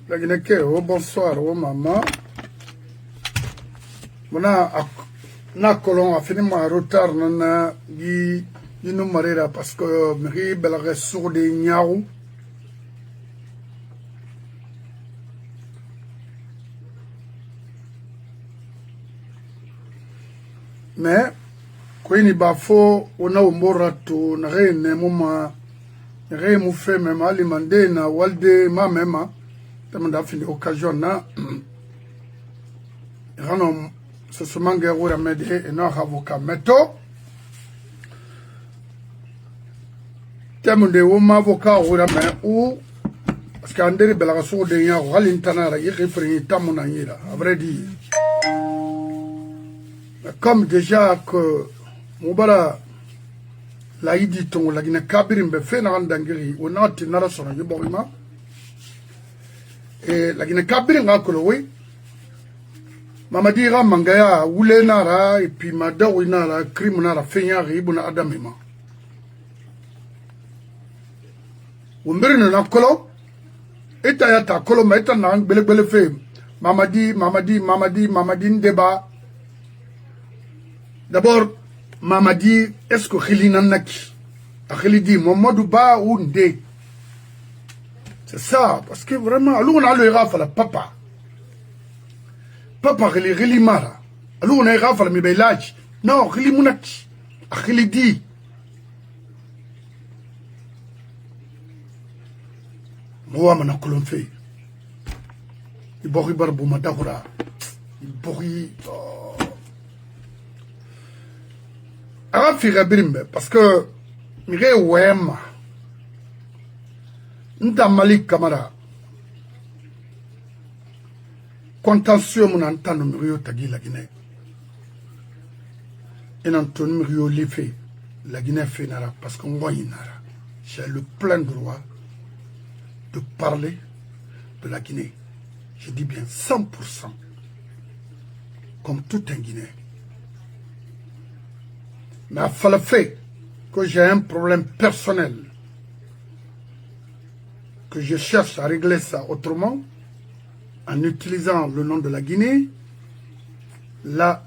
La Guinée, oh bonsoir, oh maman. Mona na colon a fini ma retard nana gi nous marira parce que meri belage sur des niaou. Mais quand il va faux on a un morato na rien moma rien mu fait même alimenter na walde ma même tamanda fini occasion na ranom ce souvent que vous remettez et non avocat métaux thème de ou avocat ou remet ou parce qu'en dérive la sur de ya ou l'intana la y référer tamona yira à vrai dire comme déjà que Moubala la idi ton la Guinée Kabirim be fait na ndangiri ou na tinara sona yiborima et la Guinée Kabirim a oui Mamadi Mangaya, Wule Nara, et puis Madawi Nara, crime Nara, Fenyari, Ibuna Adamima. Umberin na kolo, etayata kolo, meta na belebele fe. Mamadi Ndeba. D'abord, Mamadi, est-ce que Khilina Naki? Khilidi, Mamadou Ba ou Nde. C'est ça, parce que vraiment, on a le raf à la papa. Papa reli reli mara alu na rafal mi belaj non reli munaki akhili di mo amana kolon fe ibori barbu madahura ibori arafi rabirimbe parce que mire wema nta Malik Camara contentieux mon entend numéro tagi la Guinée. Et n'entend numéro l'effet la Guinée fait nara parce qu'on voit nara. J'ai le plein droit de parler de la Guinée. Je dis bien 100%. Comme tout un Guinéen. Mais à fallu fait que j'ai un problème personnel. Que je cherche à régler ça autrement. En utilisant le nom de la Guinée, là,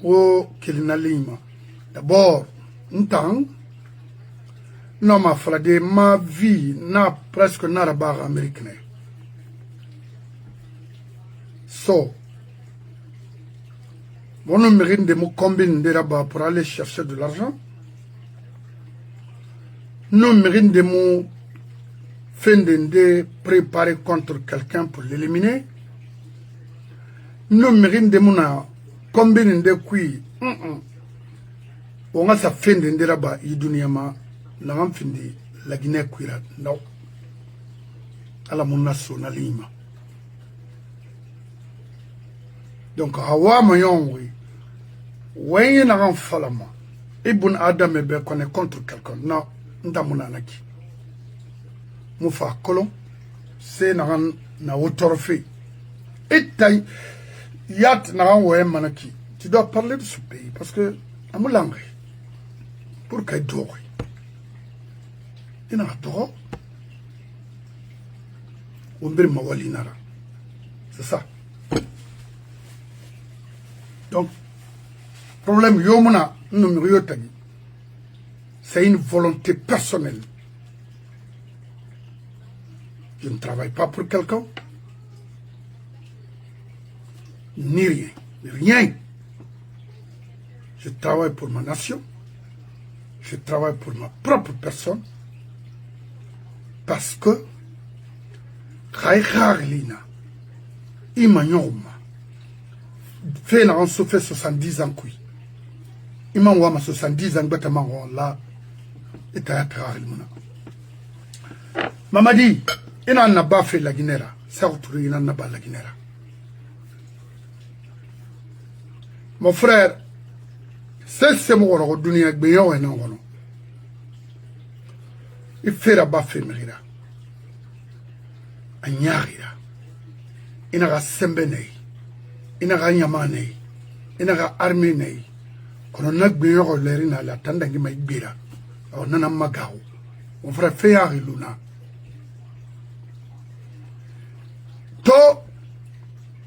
au Kelinalima. D'abord, un temps, non, ma vie n'a presque n'a pas américain. So, mon mérite de me combiner de là-bas pour aller chercher de l'argent. Nous mérite de me de préparer contre quelqu'un pour l'éliminer. Nous mérite de mon combiner de qui on a sa fin de là-bas, il dunyama, n'a pas fini la Guinée cuira, non. À la mon nationalisme. Donc, Hawa Mayon, oui. Oui, n'a pas fait la main. Ibn Adam et qu'on est contre quelqu'un. Non, n'a pas fait. Moufa Kolon, c'est na autorité. Et taille, yat na ouais manaki. Tu dois parler de ce pays parce que à mon langue, pour qu'il dort, il n'a pas droit. On veut m'avoir l'inara. C'est ça. Donc, problème yomona numéro tagi. C'est une volonté personnelle. Je ne travaille pas pour quelqu'un. Ni rien. Rien. Je travaille pour ma nation. Je travaille pour ma propre personne. Parce que Khaïkharlina, Imanyoma, fait n'a se fait 70 ans. Imanwama 70 ans, bêtement là, et à Khaïkharlina. Mamadi, il n'a pas fait la Guinée. C'est autre, il n'a pas la Guinée. Mon frère, c'est mon rôle de l'Union européenne et non. Il fait la baffe, Mérida. Agnarida. Il n'a pas Sembene. Il n'a pas Yamane. Il n'a pas Armene. Quand on a bien l'air, la tanda qui m'a dit, on a un magao. Mon frère fait un luna.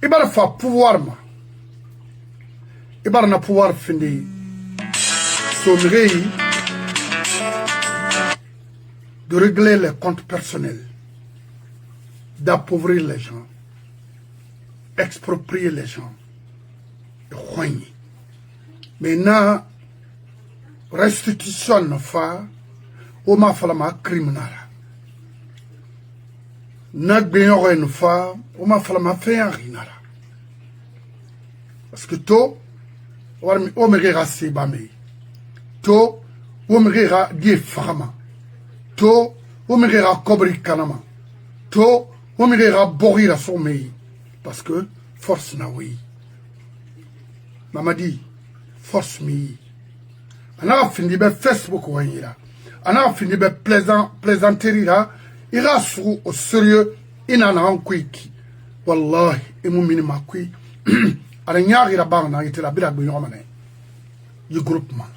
il va faire pouvoir ma il va pouvoir finir son règne de régler les comptes personnels, d'appauvrir les gens, exproprier les gens, de roigner. Maintenant, restitution ne fa, ou ma falama criminal. Nak benyo ne fa, ou ma falama fait un rinala. Parce que to, ou me rira si bame, to, ou me rira die fama. To omirera kobri kanama to omirera borira sommeil parce que force na oui mamadi force mi ana fini be Facebook wanyira ana fini be plaisanterie là ira sou au sérieux ina na ankwiki wallahi imu minima kwi ala nyaari la bang na itela bila gbe nyomane yi groupement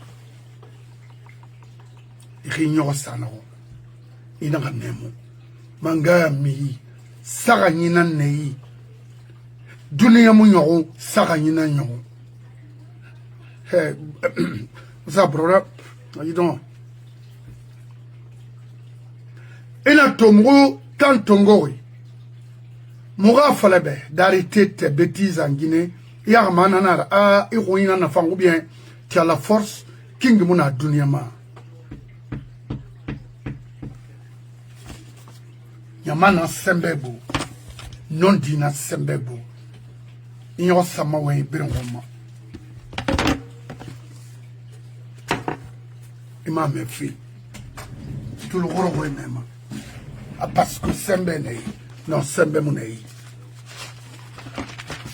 iri nyogo sanao ina ka nemo manga mi saga nyina nei dunia mu nyogo saga nyina nyogo he ça brother you don't ina tongo tant tongori muga falebe d'arrêter tes bêtises en Guinée ya manana a iroina na fangu bien tu as la force king muna dunia ma Yamana Sembebo, non dina Sembebo, Inyo Samawe Birongoma. Imam me fi, tout le roi même. Parce que Sembe nei, non Sembe munei.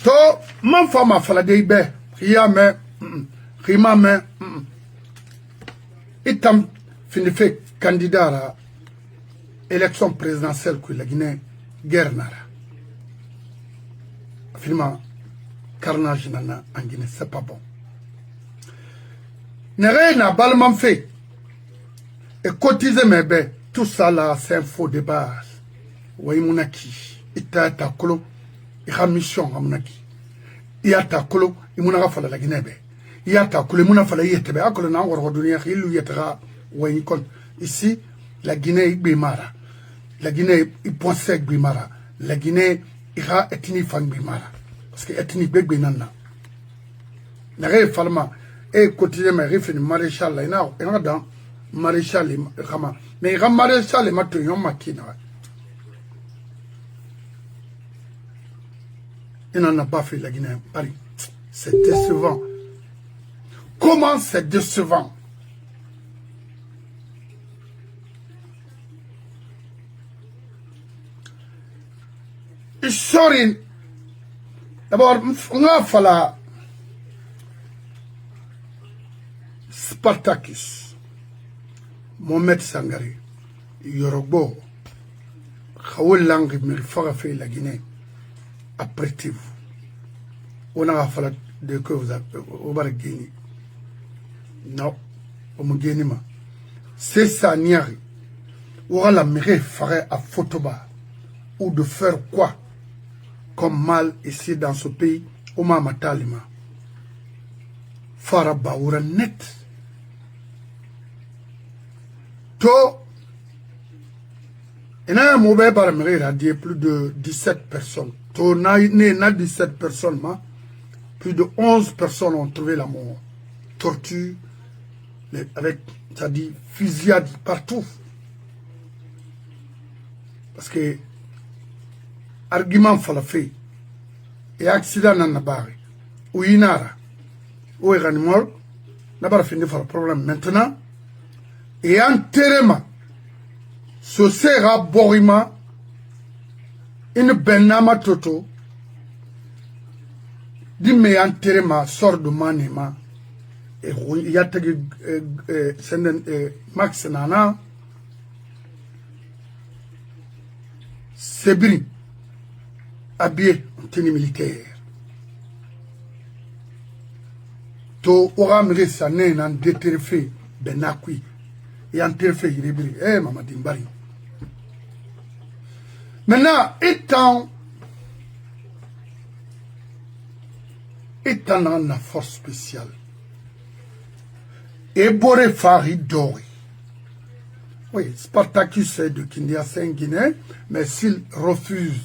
To, man fama faladeibe, Riame, Rimame, Itam finife candidat élection présidentielle que la Guinée guerre nara. Finalement, carnage nana en Guinée, c'est pas bon. N'est n'a balement fait. Et cotiser mes baies, tout ça là, c'est un faux débat. Oui, monaki, il t'a ta colo, il a mission à monaki. Il a ta colo, il m'a fallu la Guinée. Il y a ta colo, il m'a fallu y être. À colo, n'a pas redonné, il lui être. Oui, ici, la Guinée est bimara. La Guinée est pensée bimara. La Guinée ira ethnie fan bimara. Parce que ethnie big binana. N'a rien fallu. Et quotidien, mais refini maréchal là, il y a dans maréchal et rama. Mais il y a maréchal et matouillon makina. Il n'en a pas fait la Guinée. Paris. C'est décevant. Comment c'est décevant? Sorry. D'abord, on a fallu Spartacus, Mohamed Sangari, Yorobo, Khaoul Langri, mais il faut faire la Guinée. Après vous, on a fallu de que vous avez gagné. Non, on me gagne. C'est ça, Niari. On a la mairie ferait à Photoba. Ou de faire quoi comme mal ici dans ce pays, au Mamatalima. Faraba ou net. To, il y a un mauvais baromètre à dire plus de 17 personnes. To, n'a 17 personnes, plus de 11 personnes ont trouvé la mort. Torture, avec, c'est-à-dire, fusillade partout. Parce que, argument falafé et accident dans la barre ou inara ou eranimor n'a pas fini par le problème maintenant et enterrement ce sera borima une benama toto dit mais enterrement sort de manema et il y a Max Nana Sebri habillé en tenue militaire. To oramre sané nan déterfé benakui et enterfé irébri. Eh Mamadi Mbari. Maintenant, étant est en force spéciale. Et Boré Fari Dori. Oui, Spartacus est de Kindia, c'est un Guinéen, mais s'il refuse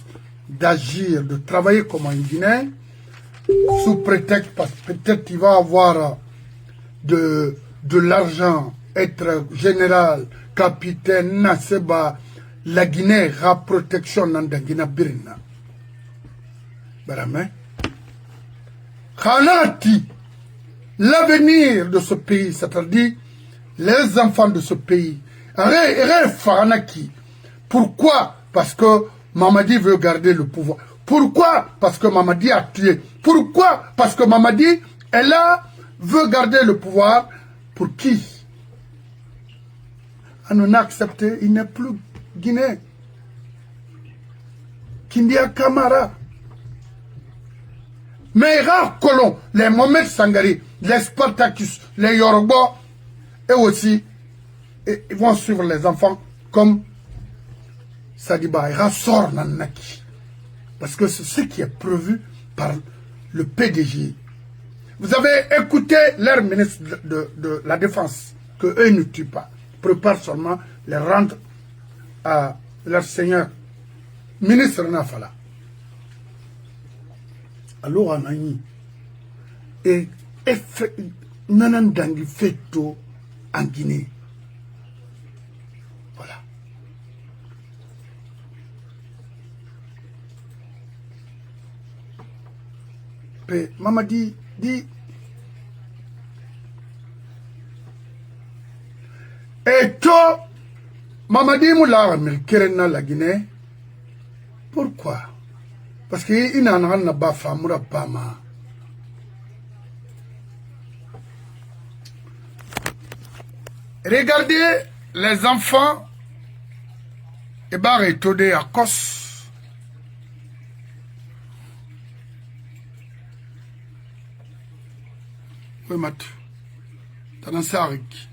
d'agir, de travailler comme un Guinéen, sous prétexte, parce que peut-être qu'il va avoir de l'argent, être général, capitaine, Naseba, la Guinée a protection dans la Guinée Birina. Baramé. Khanati, l'avenir de ce pays, c'est-à-dire les enfants de ce pays, pourquoi? Parce que Mamadi veut garder le pouvoir. Pourquoi? Parce que Mamadi a tué. Pourquoi? Parce que Mamadi, elle veut garder le pouvoir. Pour qui? On a accepté, il n'est plus Guinéen. Kindia Kamara. Mais les rares colons, les Mohamed Sangari, les Spartacus, les Yoruba, et aussi, ils vont suivre les enfants comme Sadiba. Ils ressortent Nanaki. Parce que c'est ce qui est prévu par le PDG. Vous avez écouté leur ministre de la Défense, que eux ne tuent pas. Préparent seulement les rendre à leur seigneur. Ministre Nafala. Alors, on a eu. Et Nanandangi Feto en Guinée. Voilà. Et maman dit, et toi, maman dit, moula, mais Kerena la Guinée. Pourquoi? Parce qu'il n'a pas femme, pas ma. Regardez les enfants et barretodés à cause. Oui, Mathieu. T'as un sarik.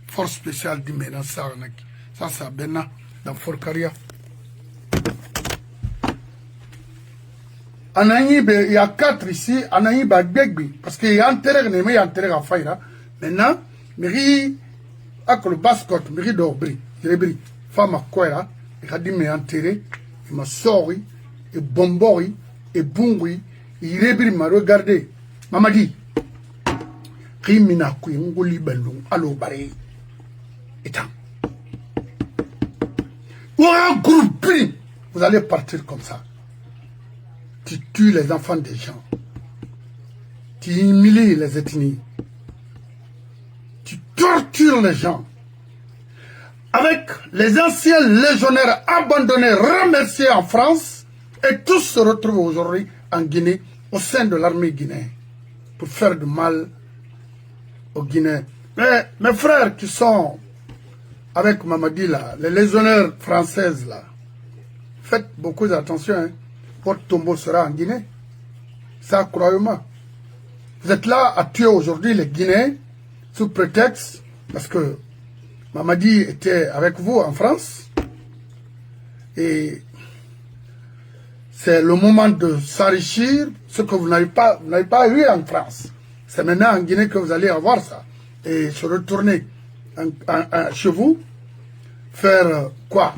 Force spéciale du Ménan Sarnak. Ça, c'est Bena dans Fort Caria. Il y a 4 ici, Anaï Bagbegbi. Parce qu'il y a un terrain, mais il y a un terrain à faire. Maintenant, Miri, à le bascot, Miri d'Obri, Rebri, femme à quoi, il a dit, mais enterré, il m'a sorti, et bombori, et boungui, il Rebri m'a regardé. Maman dit, Rimina Kui, Ngoli Bendung, allo Baré, étant. Ou un groupe, vous allez partir comme ça. Tu tues les enfants des gens. Tu humilies les ethnies. Tu tortures les gens. Avec les anciens légionnaires abandonnés, remerciés en France, et tous se retrouvent aujourd'hui en Guinée, au sein de l'armée guinéenne, pour faire du mal aux Guinéens. Mais mes frères qui sont avec Mamadi là, les légionnaires françaises là, faites beaucoup d'attention, hein. Votre tombeau sera en Guinée. Ça, croyez-moi. Vous êtes là à tuer aujourd'hui les Guinéens sous prétexte, parce que Mamadi était avec vous en France. Et c'est le moment de s'enrichir, ce que vous n'avez pas eu en France. C'est maintenant en Guinée que vous allez avoir ça. Et se retourner chez vous, faire quoi?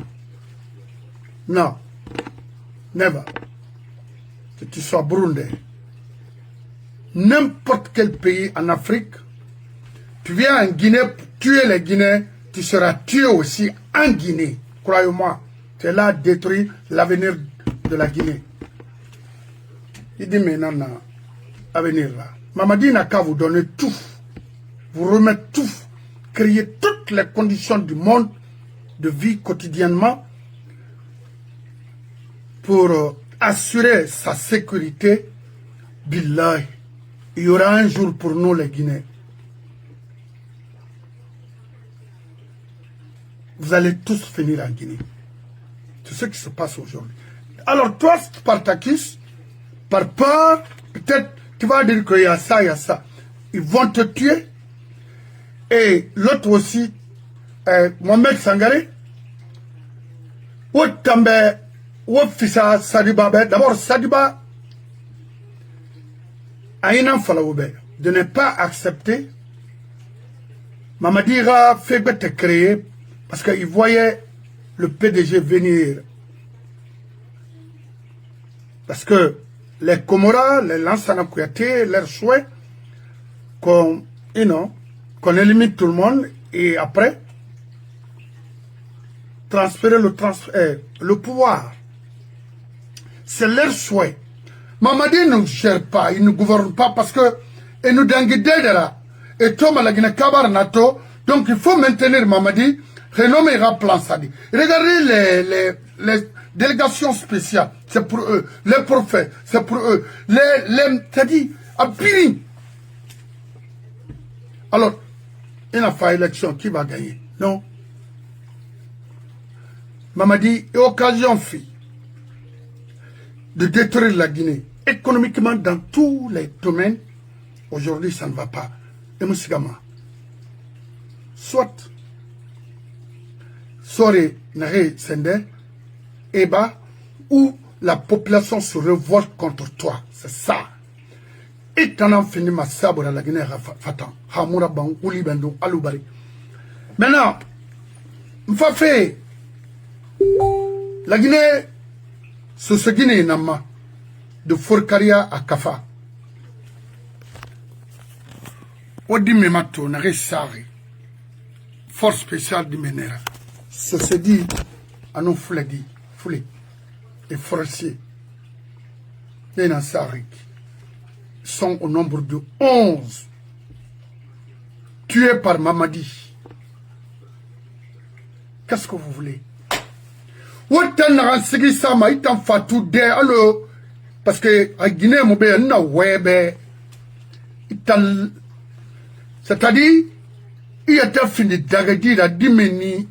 Non. Never. Que tu sois burundais, n'importe quel pays en Afrique, tu viens en Guinée pour tuer les Guinéens, tu seras tué aussi en Guinée. Croyez-moi, tu es là à détruire l'avenir de la Guinée. Il dit maintenant, l'avenir là. Mamadi n'a qu'à vous donner tout, vous remettre tout, créer toutes les conditions du monde de vie quotidiennement pour assurer sa sécurité. Billahi, il y aura un jour pour nous les Guinéens. Vous allez tous finir en Guinée. C'est ce qui se passe aujourd'hui. Alors toi, Spartacus, par peur, peut-être tu vas dire qu'il y a ça, il y a ça. Ils vont te tuer. Et l'autre aussi, Mohamed Sangari, Outambe, Oufisa Sadiba, d'abord Sadiba, Aïna Falaoube, de ne pas accepter. Mamadi a fait bête créer parce qu'il voyait le PDG venir. Parce que les Comoras, les Lansana Kouyaté, leur souhait qu'on élimine tout le monde et après transférer le pouvoir. C'est leur souhait. Mamadi ne gère pas, il ne gouverne pas parce que il nous dengue là. Et Thomas la Guinée Kabar Nato, donc il faut maintenir Mamadi, renommer Plan Sadi. Regardez les délégations spéciales, c'est pour eux. Les prophètes, c'est pour eux. C'est-à-dire, à Piri. Alors, il n'a pas élection, qui va gagner? Non. Mamadi est occasion fille de détruire la Guinée. Économiquement, dans tous les domaines, aujourd'hui, ça ne va pas. Et Moussigama, soit, Sore Nare Sende, Eba, ou la population se révolte contre toi. C'est ça. Et t'en as fini ma sabre à la Guinée, Fatan, Hamoura Bang, Ouli Bendo, Aloubari. Maintenant, Mfafé, la Guinée, c'est ce Guinée Nama, de Forcaria à Kafa. Odi Memato, Nare Sari, force spéciale du Ménera. Ce se dit, à nous Foulé, et forestiers, les Nassari, sont au nombre de 11 tués par Mamadi. Qu'est-ce que vous voulez? Autant n'a pas ça, mais il t'en fait tout de alors, parce que à Guinée, mon père, n'a web, c'est-à-dire, il a fini d'agir la dimeni,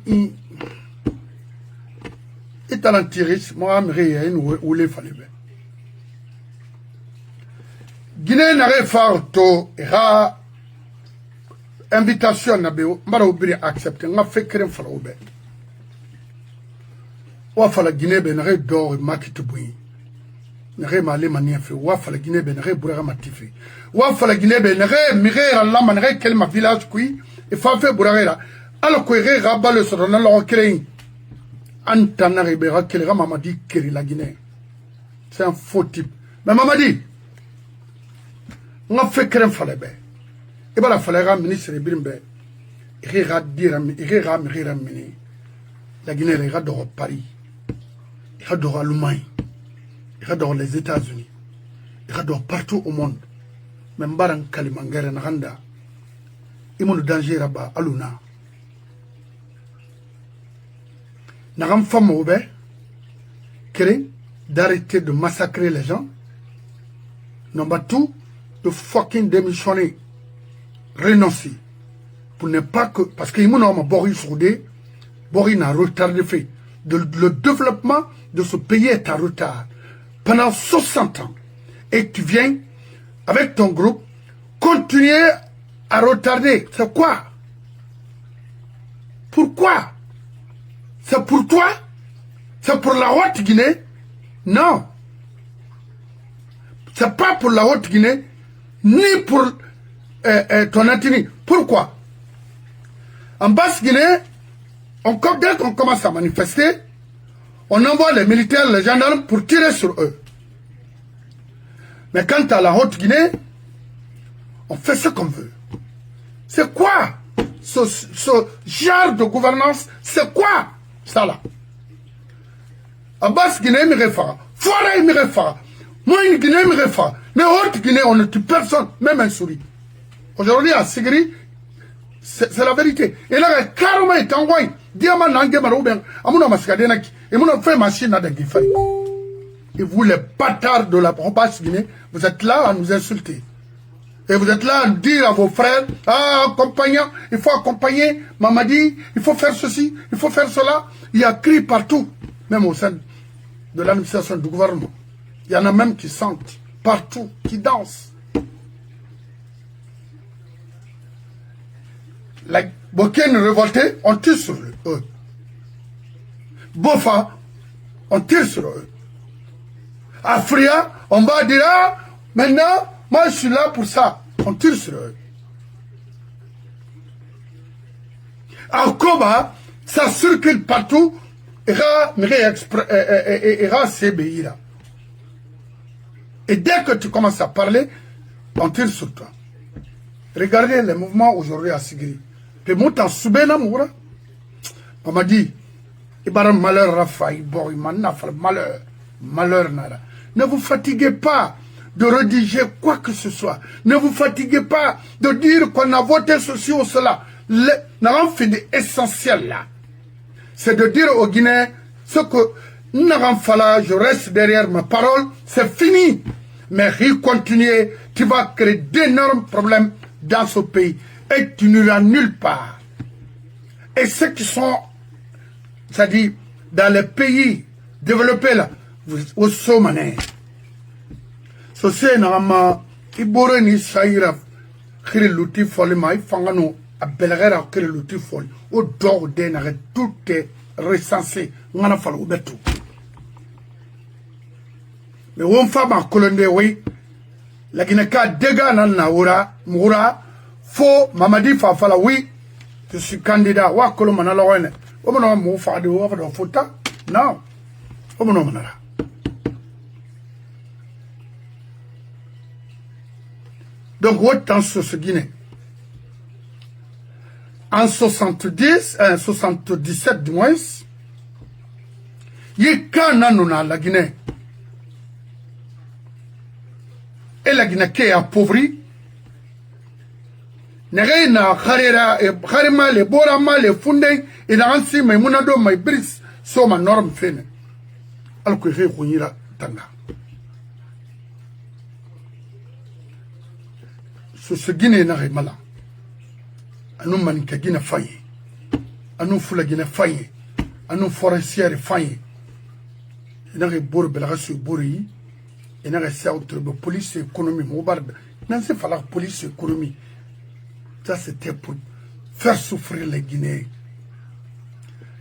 il t'a tiré, moi, je où les fallait. Guinée n'a pas fait ra invitation na béo, m'a accepté, m'a fait créer un falaoube. Ouafa la Guinée n'a pas d'or market bouin. N'a pas malé maniafé, ouafa la Guinée n'a pas bourra matifé. Ouafa la Guinée n'a pas miré à la manère qu'elle m'a village qui, et fa fait bourra. Alors que j'ai rabat le sur le créé. Antana Ribera, qu'elle Mamadi Kiri la Guinée. C'est un faux type. Mais Mamadi, on a fait créer fallait bien. Et bien la fallait ministre de Brimbe. Il va dire, la Guinée, il va dans Paris. Il va dans l'Allemagne. Il va dans les États-Unis. Il va dans partout au monde. Même Baran Kalimangere Naganda. Il y a un danger là-bas, à Luna. N'agam femme au bé, d'arrêter de massacrer les gens. Number 2, de fucking démissionner, renoncer. Pour ne pas que, parce qu'il y a un Boris Soudé, Boris n'a retardé fait. Le développement de ce pays est en retard. Pendant 60 ans. Et tu viens, avec ton groupe, continuer à retarder. C'est quoi? Pourquoi? C'est pour toi? C'est pour la Haute-Guinée? Non. C'est pas pour la Haute-Guinée, ni pour ton ethnie. Pourquoi? En Basse-Guinée, dès qu'on commence à manifester, on envoie les militaires, les gendarmes pour tirer sur eux. Mais quant à la Haute-Guinée, on fait ce qu'on veut. C'est quoi ce genre de gouvernance? C'est quoi ça là? En Basse-Guinée, il me réfère. Forêt, il me réfère. Moi, une Guinée, il me réfère. Mais Haute-Guinée, on ne tue personne, même un souris. Aujourd'hui, à Sigri, c'est la vérité. Et là, carrément, il t'envoie. Diamant, Nangue, Marouben, Amouna Mascadenaki, et mon fait machine à Dengifari. Et vous, les bâtards de la Basse-Guinée, vous êtes là à nous insulter. Et vous êtes là à dire à vos frères, accompagnant, il faut accompagner Mamadi, il faut faire ceci, il faut faire cela. Il y a cri partout, même au sein de l'administration du gouvernement. Il y en a même qui sentent partout, qui dansent. La Bokène révoltée, on tire sur eux. Bofa, on tire sur eux. Afria, on va dire, maintenant, Moi, je suis là pour ça. On tire sur eux. En Koba, ça circule partout. Ira CBI là. Et dès que tu commences à parler, on tire sur toi. Regardez les mouvements aujourd'hui à Sigiri. Puis moi, t'en soubena, moura. On m'a dit, il y a un malheur, Rafaï, bon, il m'a fait malheur. Malheur, nada. Ne vous fatiguez pas de rédiger quoi que ce soit. Ne vous fatiguez pas de dire qu'on a voté ceci ou cela. L'essentiel là, c'est de dire aux Guinéens ce que je reste derrière ma parole, c'est fini. Mais continuer, tu vas créer d'énormes problèmes dans ce pays et tu n'iras nulle part. Et ceux qui sont, c'est-à-dire dans les pays développés là, au sommet, c'est normalement, il bourre ni saïra, créer l'outil folle, mais il faut nous appeler à créer l'outil folle. Au dehors d'un tout est recensé, on a fallu tout. Mais on fait ma colonne, oui. La Guinée-Ka dégâts nan naoura, moura, faux, Mamadi Fafala, oui. Je suis candidat, wa kolomana la wene. Omono mo fa de wa fa fota. Non. Omono manara. Donc, autant sur ce Guinée. En 77 du moins, il y a qu'un an la Guinée. Et la Guinée qui est appauvrie. N'est na kharera et kharima les borama les funding et dans ainsi mais monado my bris so ma norme fene. Alors que j'ai khunyira tanga. Ce Guinée n'a rien mal. Anu manika Guinée faye. Anu fula Guinée faye. Anu forestière faye. Il n'a rien bourre belagassu bourri. Il n'a rien de police et économie. Moubarde. N'a pas fallu police et économie. Ça c'était pour faire souffrir les Guinéens.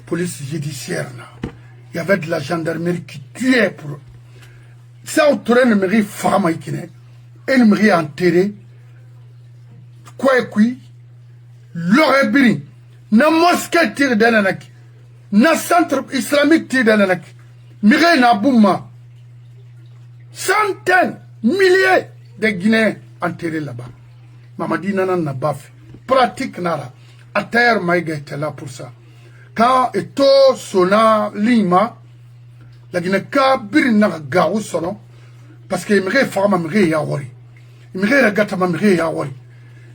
Police judiciaire là. Il y avait de la gendarmerie qui tuait pour. Ça autour de mairie femme Guinée. Et une mairie enterrée. Quoi et qui? L'aurait bini. Na mosquée tire d'ananak. Na centre islamique tire d'ananak. Mairie na bouma. Centaines, milliers de Guinéens enterrés là-bas. Mamadi nanan na baf. Pratique nara. Atayer Maïga était là pour ça. Quand Eto sona Lima, la Guinée-Ka birina gaou sono, parce qu'il me réforme me réawari. Il me régata me réawari.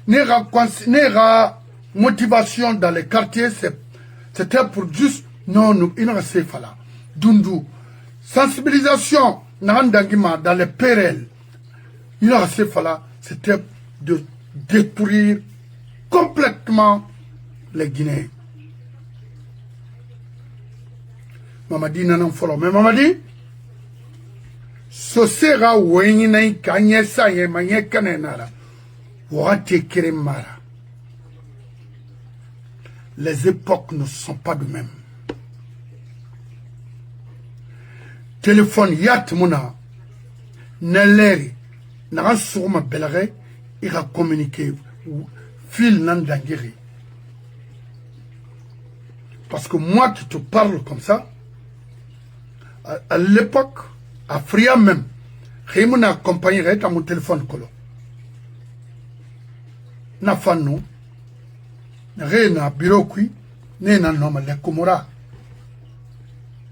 Nera motivation dans les quartiers, c'était pour juste, non, nous, il n'y a pas là. Dundu. Sensibilisation, dans les périls. Il n'y a pas là, c'était de détruire complètement les Guinéens. Mamadi nanan folo. Mais Mamadi, ce sera ouéninaï kanye saye manye kanenara. Ouate keremara. Les époques ne sont pas de même. Téléphone yat muna. Neleri. Naran sourma belare. Il va communiquer. Fil nandangiri. Parce que moi qui te parle comme ça, à l'époque, à Fria même, j'ai mon accompagné à mon téléphone colo. Na fanu, na bureau qui, na nom les Comora.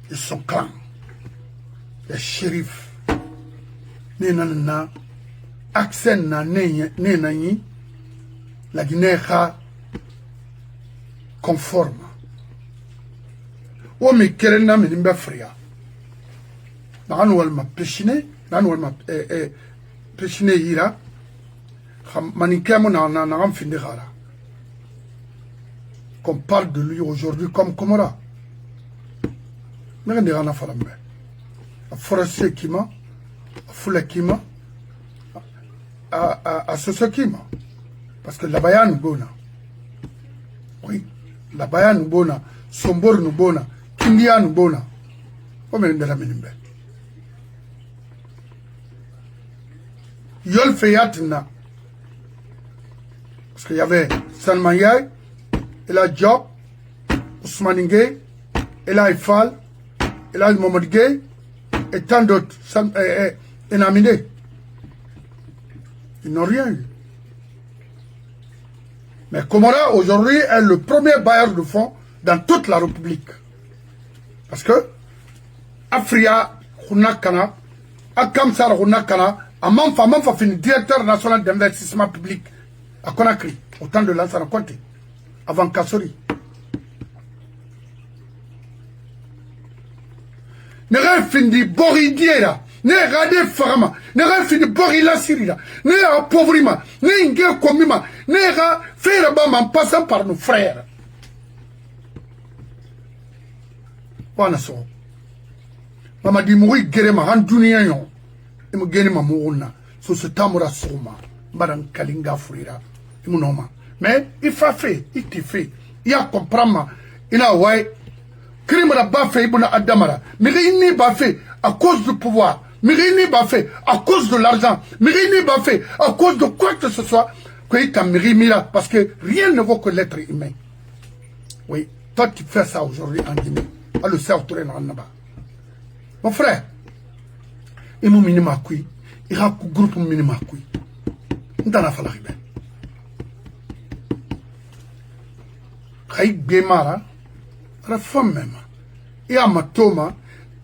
Ils sont clans. Les shérifs. Na accent na ni la Guinée conforme. O me kerena me nimba fria. Nan walma pechine, nan walma pechine ira. Manikamo na fin de rara. Qu'on parle de lui aujourd'hui comme Comora. Mais on dira na falambe. A forestier kima, a foule kima, à ce kima. Parce que la Bayan Bona. Oui, la Bayan Bona, Sombor Nubona, Kindia Nubona. Comme de la Minimbe. Yol Feyatina. Parce qu'il y avait Salman Yaye, il a Diop, Ousmane Gueye, il a Ifal, il a Mohamed Gueye, et tant d'autres. Et Namine. Ils n'ont rien eu. Mais Komora, aujourd'hui, est le premier bailleur de fonds dans toute la République. Parce que Afria, Hunakana, Akamsar Hunakana, Amanfa fini directeur national d'investissement public à Conakry, au temps de Lansana Conté, avant Kassori. Nera fini Boridiera, Nera de Farama, Nera fini Borila Sirila, Nera Pauvrima, Nera Komima, Nera Ferabam en passant par nos frères. Wana so. Mama di moui gerema han dunia yon. Imu geni ma mouna. So se tamura soma. Madan kalinga frira. Imu noma. Mais il fa fait, il te fait. Il a comprendre. Il a ouais. Crime la ba fait ibuna adamara. Mais il n'est pas fait à cause du pouvoir. Mais il n'est pas fait à cause de l'argent. Mais il n'est pas fait à cause de quoi que ce soit. Que t'a mira parce que rien ne vaut que l'être humain. Oui. Toi tu fais ça aujourd'hui en Guinée. À le faire tourner dans le naba. Mon frère, il m'a minima kui, il a un groupe minima kui. Il n'a pas l'arrivée. Il Bémara, la femme même. Il a ma toma,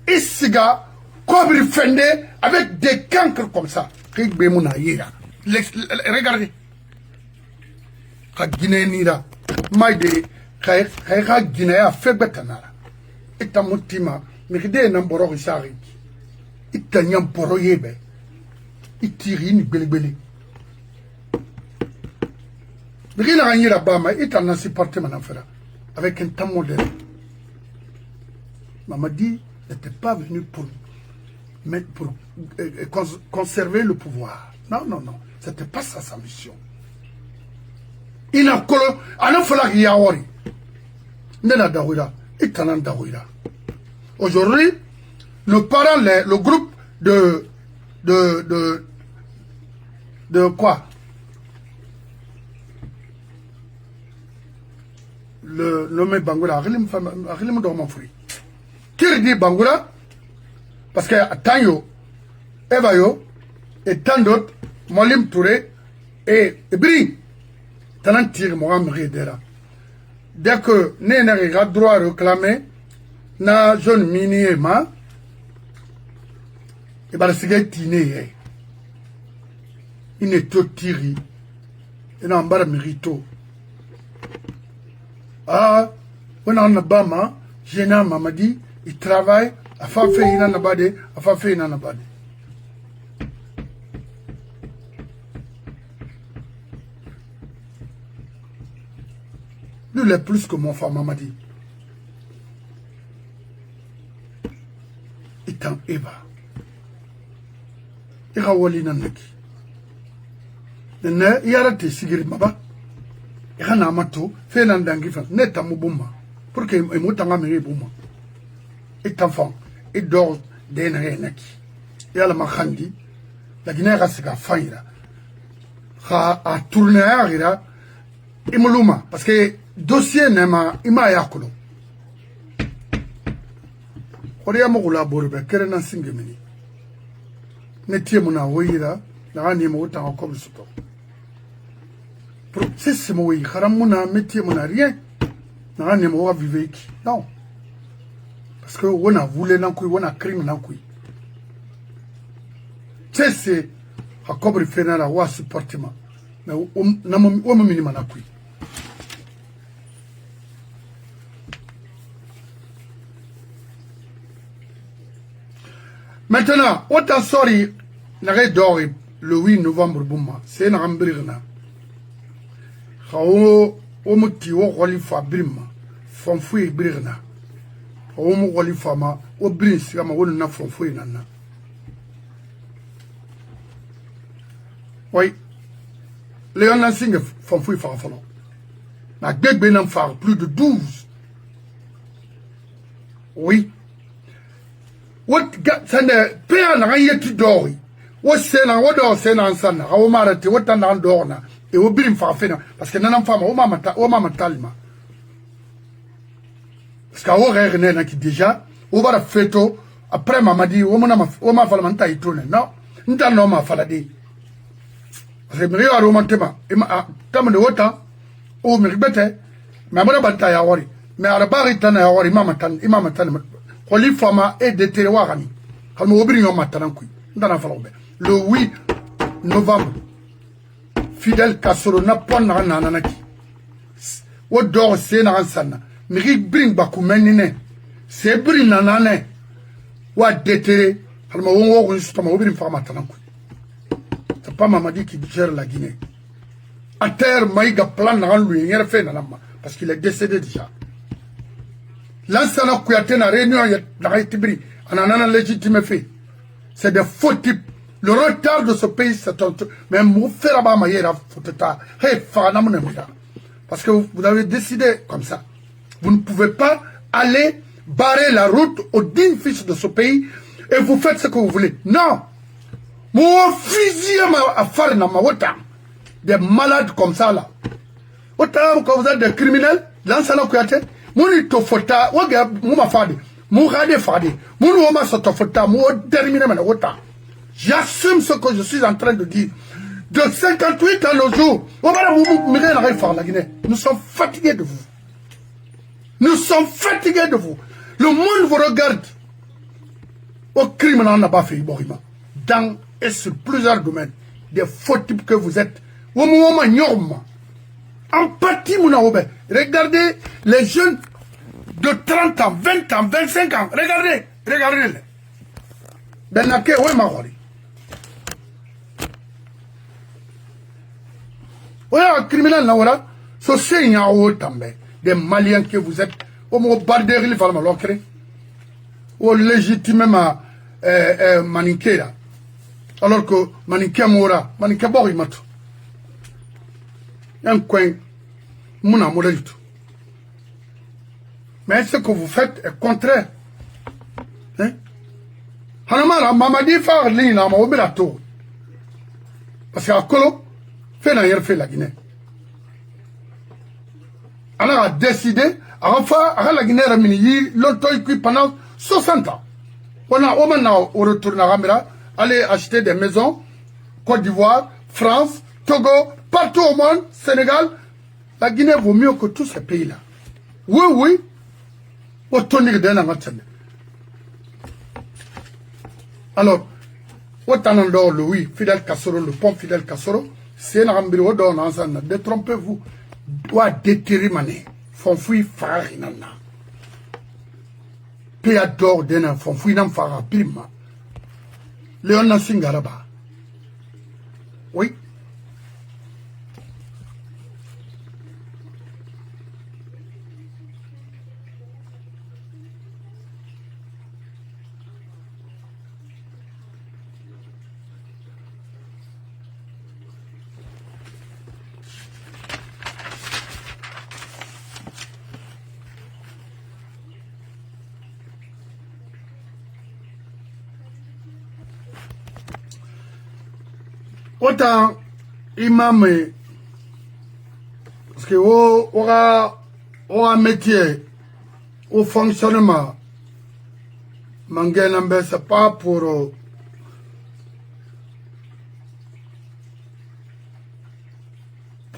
et siga, cobri fendé avec des cancres comme ça. Il Bémouna yera. Regardez. Il Guinée nira. Maïde, il Guinée a fait betanara. Ita mutima mikide na mboro risari ita nyamboro yebe itiri ni belebele bigila ganyira bama ita na supporter manafera avec un temps moderne. Mamadi n'était pas venu pour conserver le pouvoir. Non, c'était pas ça sa mission. Il a colo anafala yawori nena dawira. Aujourd'hui, le parent, le groupe de quoi? Le nommé Bangoura, qui dit Bangoura? Parce que Tanyo, Evayo, et tant d'autres, Molim Touré et Bri, Tanan tire Mohamed Redera. Dès que Néné a droit à réclamer, na jeune minier ma, et bah le cigare tiné, il n'est tout tiré, il n'a pas de mérito. Ah, on a un bama, j'ai un m'a dit, il travaille, à faire faire une anabade, à faire faire une anabade. Lui, il est plus que mon femme m'a dit. Itan Eva. Ira wali nanaki. Nene, yarate sigiri maba. Ira namato, fe nandangi fa. Neta mubuma. Pour que mutanga miri buma. Itan fan. Il dort d'enre naki. Yala makhandi. La Guinée rasika faira. Ha a tourné à ira. Imuluma. Parce que dossier nema ima yakulo. Oria mogula borbe kerena singemini. Métier mona woira, na ngani mo ta ko bisoto. Process mo wi kharamuna métier mona rien. Na ngani mo wa viveki. Non. Parce que on a voulu nan kuy, on a crime nan kuy. C'est a cobri fenara wa supportement. Mais na mo minima na kuy. Maintenant, autant sorry, n'arrête d'or le 8 novembre, bouma, c'est un rambirna. Kao, omuti, o roli fa brima, fonfui birna. Omu roli fama, o brin, si ama wona na fonfui nana. Oui, Léon Lansing fonfui farafalo. Na beg benam far, plus de 12. Oui. What got send a pair and I yet to dory. wo sena wo do sena ansana o marati wo tanda ndorna e wo birim fa fena parce que nanam fama o mama talma parce que o règle na ki déjà o bara feto après mamadi o ma fala manta itone non nta no ma fala de parce que mi yaro mantema tamne wota o mi bete mais amana banta ya wori mais ara bari tan ya wori imama tan kholi fama e de tere wagani kalmo obiri yo matanan ku ndana fala be le 8 novembre Fidel Castro na pon na nanaki wo do se na sanna mi bring bakumenine se bring na nane wa de tere kalmo wo wo stoma obiri fama matanan ku c'est pas Mamadi qui gère la Guinée à terre maïga plan na lui ngere fe na nama parce qu'il est décédé déjà. L'ansana Kouyaté na réunion na Tibri, en a légitime fait. C'est des faux types. Le retard de ce pays, c'est un truc. Mais vous faites là-bas, parce que vous avez décidé comme ça. Vous ne pouvez pas aller barrer la route aux dignes fils de ce pays et vous faites ce que vous voulez. Non. Vous fusillez à faire des malades comme ça là. Autant que vous êtes des criminels, l'ansana Kouyaté, Mouni tofota, waga mouma fade, mourade fade, mouni wama sotofota, mou terminé maintenant wota. J'assume ce que je suis en train de dire. De 58 à nos jours, la Guinée. Nous sommes fatigués de vous. Nous sommes fatigués de vous. Le monde vous regarde. Au crime, on n'a pas fait Iborima. Dans et sur plusieurs domaines, des faux types que vous êtes. Empathie, regardez les jeunes de 30 ans, 20 ans, 25 ans. Regardez-les. Benake, oui, Mahori. Oui, un criminel, là, c'est des Maliens que vous êtes. Au mot barderie, il va me l'ocrer. Au légitimement maniqué, là. Alors que maniqué Moura, maniqué Borimato. Un coin. Mais ce que vous faites est contraire. Hein? Mamadi Farlina m'a obéi à tout. Parce qu'à Kolo, fait la Guinée. Alors a décidé, à la Guinée, longtemps pendant 60 ans. On a au retour à Ramira, aller acheter des maisons, Côte d'Ivoire, France, Togo, partout au monde, Sénégal. La Guinée vaut mieux que tous ces pays-là. Oui. Alors, oui, Fidel Castro, le pont Fidel Castro, c'est un peu de détrompez-vous. Doit déterminer. Fonfoui farinana. Péa d'or d'ena, fonfoui n'en fera pima. Léon Singaraba. Oui. Autant imam parce que aura un métier au fonctionnement mangena c'est pas pour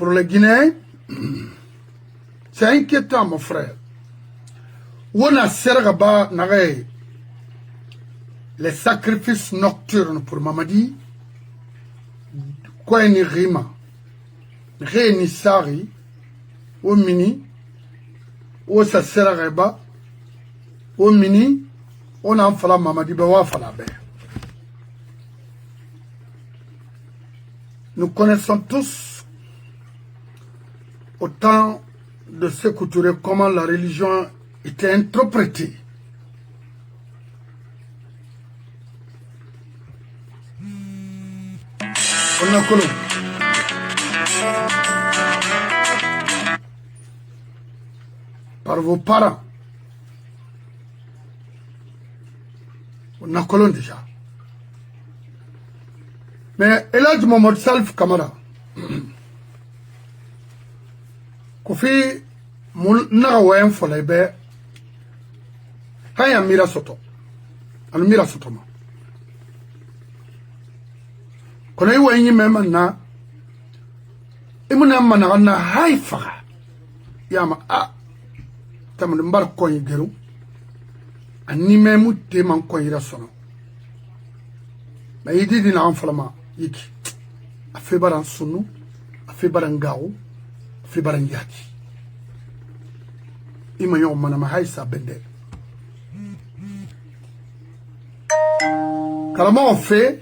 les Guinéens. C'est inquiétant mon frère. On a sergaba nare les sacrifices nocturnes pour Mamadi. Quoi ni rima, ni sari, au mini, au sa serreba, au mini, on a fait la Mamadi Bawa Falabe. Nous connaissons tous, au temps de Sékou Touré, comment la religion était interprétée. On a colon. Par vos parents. On a colon déjà. Mais Elhadji Mohamed Salif Camara Kofi naga wayen fola be haya mira soto anu mira soto ma kono yi wayin mema na imuna mana na haifa yama a tamul mbar ko yi geru anni memu te man ko yi rasono ma yidi dina an falama yiki afi baran sunu afi baran gawo afi baran yaki ima yon mana ma haisa bende kalama on fait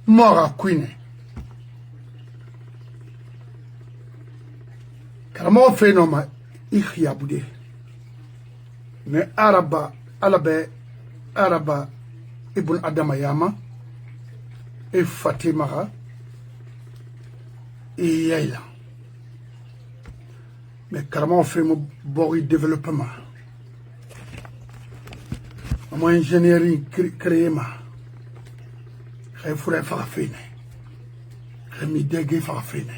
mora queen kalama on fait no ma ikhya bude mais araba ibn adama yama et fatima et yaila mais carrément on fait mon bon développement mon ingénierie créé ma j'ai fait farafine j'ai mis des farafine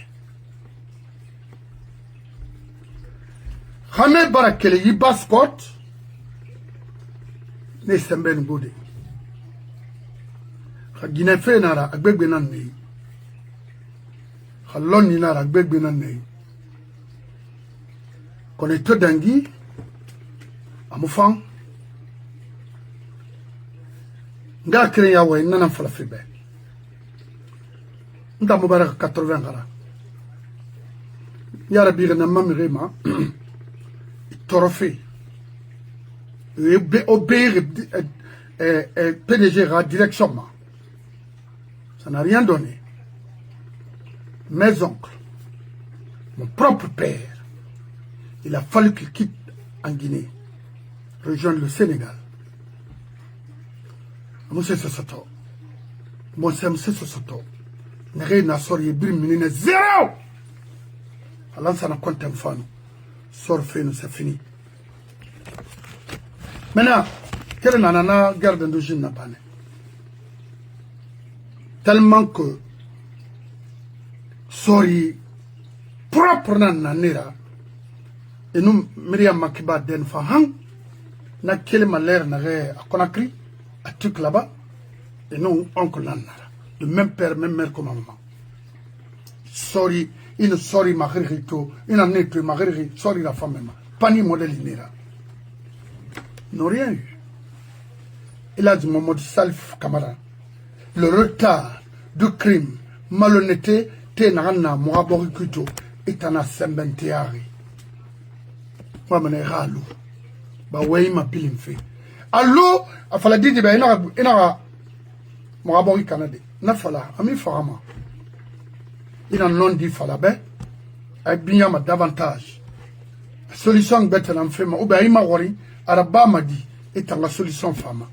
Khame barakele yi bascot ne semben bode khagine fe nara agbegbe nan ne khalon ni nara agbegbe nan ne kono to dangi amufan nga kire ya way nana fala fibe nda mubarak 80 gara ya rabbi na mamirema trophée obéir PDG à direction ça n'a rien donné. Mes oncles, mon propre père, il a fallu qu'il quitte en Guinée, rejoindre le Sénégal. Monsieur Sosoto, monsieur Sosoto, n'est n'a sorti brimine zéro. Alors ça n'a compté un fan. Sort fait nous c'est fini. Maintenant, quelle nanana garde d'origine n'a pas né. Tellement que sorry propre nanera et nous Myriam Makiba den Fahang na quelle malheur n'a à Conakry à truc là-bas et nous oncle nanara de même père même mère comme maman. Sorry une sorry magrito une année que magrito sorry la femme même pas ni modèle inera n'ont rien eu. Elhadji Mohamed Salif Camara le retard du crime malhonnêteté tenana moabori kuto itana sembentiari wa mane halu ba wayma pilimfe allo afala didi ba ina moabori kanade na fala ami farama ina non di fala be ay binyama davantage solution betana mfema ou ba ima wori araba madi itanga solution fama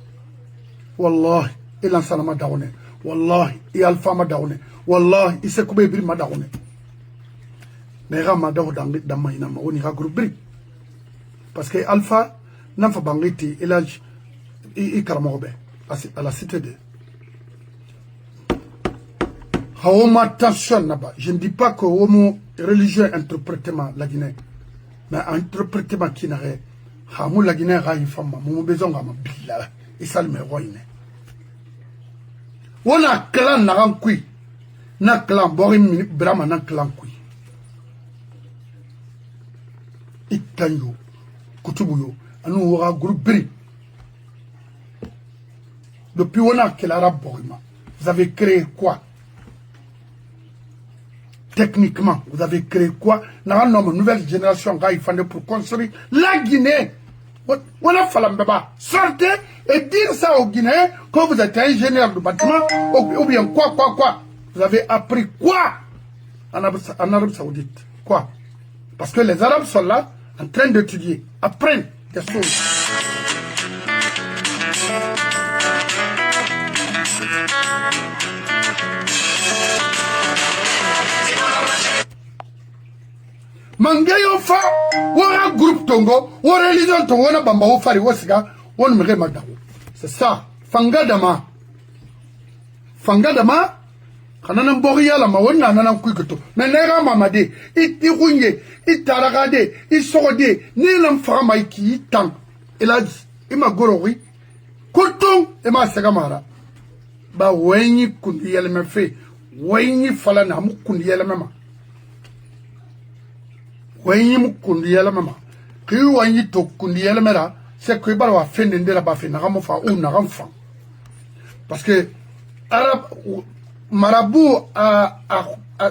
wallahi ila salama dawne wallahi i alfa ma dawne wallahi ise kube bir ma dawne ne ga ma daw damma ina ma woni ga groupe parce que alfa n'a fa bangiti Elhadji i karmobe à la cité de Haoma attention là-bas. Je ne dis pas que homo religieux interprétement la Guinée mais interprétement qui n'aurait Hamou la Guinée ra femme mon besoin ma bila et ça me roine wona clan na rankui na clan borim brama na clan kui itanyo kutubuyo anu wora groupe bri depuis wona que l'arabe borima vous avez créé quoi techniquement vous avez créé quoi na une nouvelle génération ga ifande pour construire la Guinée. Voilà, Falambeba, sortez et dire ça aux Guinéens que vous êtes ingénieur de bâtiment ou bien quoi. Vous avez appris quoi en Arabie Saoudite? Quoi? Parce que les Arabes sont là en train d'étudier, apprennent des choses. Mangayo fa wara groupe tongo wara religion tongo na bamba wo fari wosiga won mege madawo c'est ça fanga dama fanga dama kanana mbori yala ma wonna nana kuiketo na nera mamade itirunye itaragade isogode ni lam fama iki tan eladi ima gorori koton ema segamara ba wenyi kundi yele mefe wenyi fala na mu kundi yele mema wenyi mu kundi yele mema ki wenyi to kundi yele mera c'est que ba wa fende ndela ba fe na gamo fa ou na gamfa parce que arab marabout a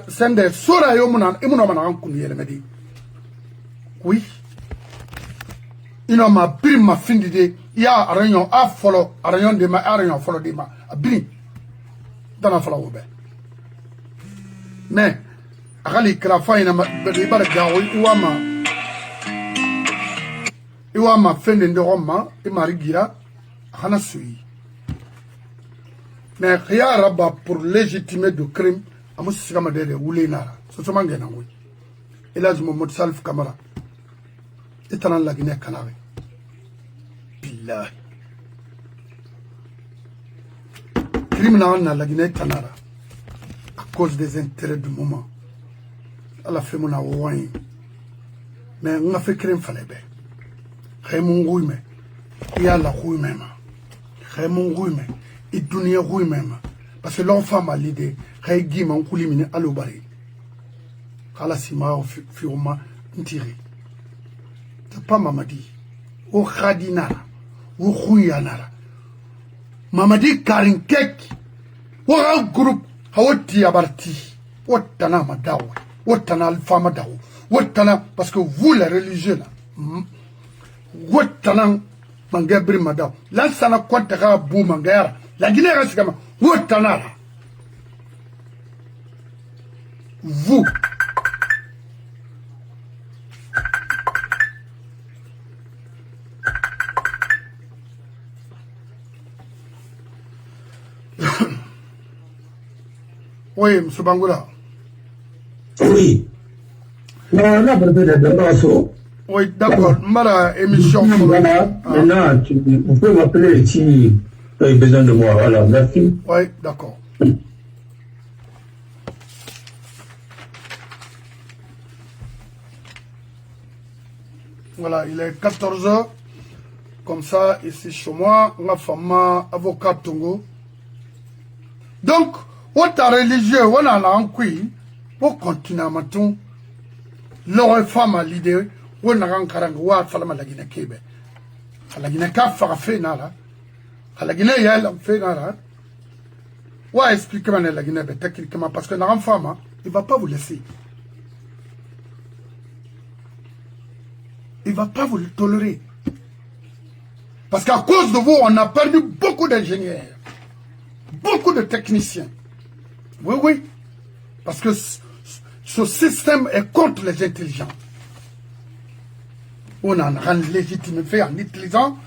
sende sora yo muna imuno mana kundi yele medi oui ino ma prim ma findi de ya aranyon a follow aranyon de ma aranyon follow de ma abri dana follow obe mais akali krafa ina ma be bara gawo iwama fende de roma e marigira hana sui mais ya rabba pour légitimer de crime amus sigama de wulinara so so mangena ngui elaz Mohamed Salif Camara etana la Guinée Canarie billahi criminel na la Guinée Tanara à cause des intérêts du moment ala fait mon awoi mais on a fait crime fallait be khaymun gouime ya la gouime même khaymun gouime et dunia gouime même parce que l'enfant m'a l'idée khay gima on kulimine alo bari kala sima fi uma ntiri pas Mamadi o khadinara o khuyanara Mamadi karinkek o groupe hawti abarti o tana madaw o tana alfa madaw o tana parce que vous les religieux là o tana mangabri madaw la sana kwantaka bu mangara la Guinée reste comme o tana vous oui, M. Bangoula. Oui. Non, on a besoin de morceaux. Oui, d'accord. Mara émission. Maintenant, vous pouvez m'appeler si vous avez besoin de moi. Voilà, merci. Oui, d'accord. Voilà, il est 14h. Comme ça, ici chez moi, ma femme, avocat Tongo. Donc, autre religieux, on a l'enquille, pour continuer à maton, leur femme à l'idée, on a un carangouat, fallait la Guinée Québec. À la Guinée Cap, fait nala. À la Guinée, elle fait nala. Ouais, expliquez-moi la Guinée, techniquement, parce que dans une femme, il ne va pas vous laisser. Il ne va pas vous le tolérer. Parce qu'à cause de vous, on a perdu beaucoup d'ingénieurs, beaucoup de techniciens. Oui, oui. Parce que ce système est contre les intelligents. On en rend légitime fait en utilisant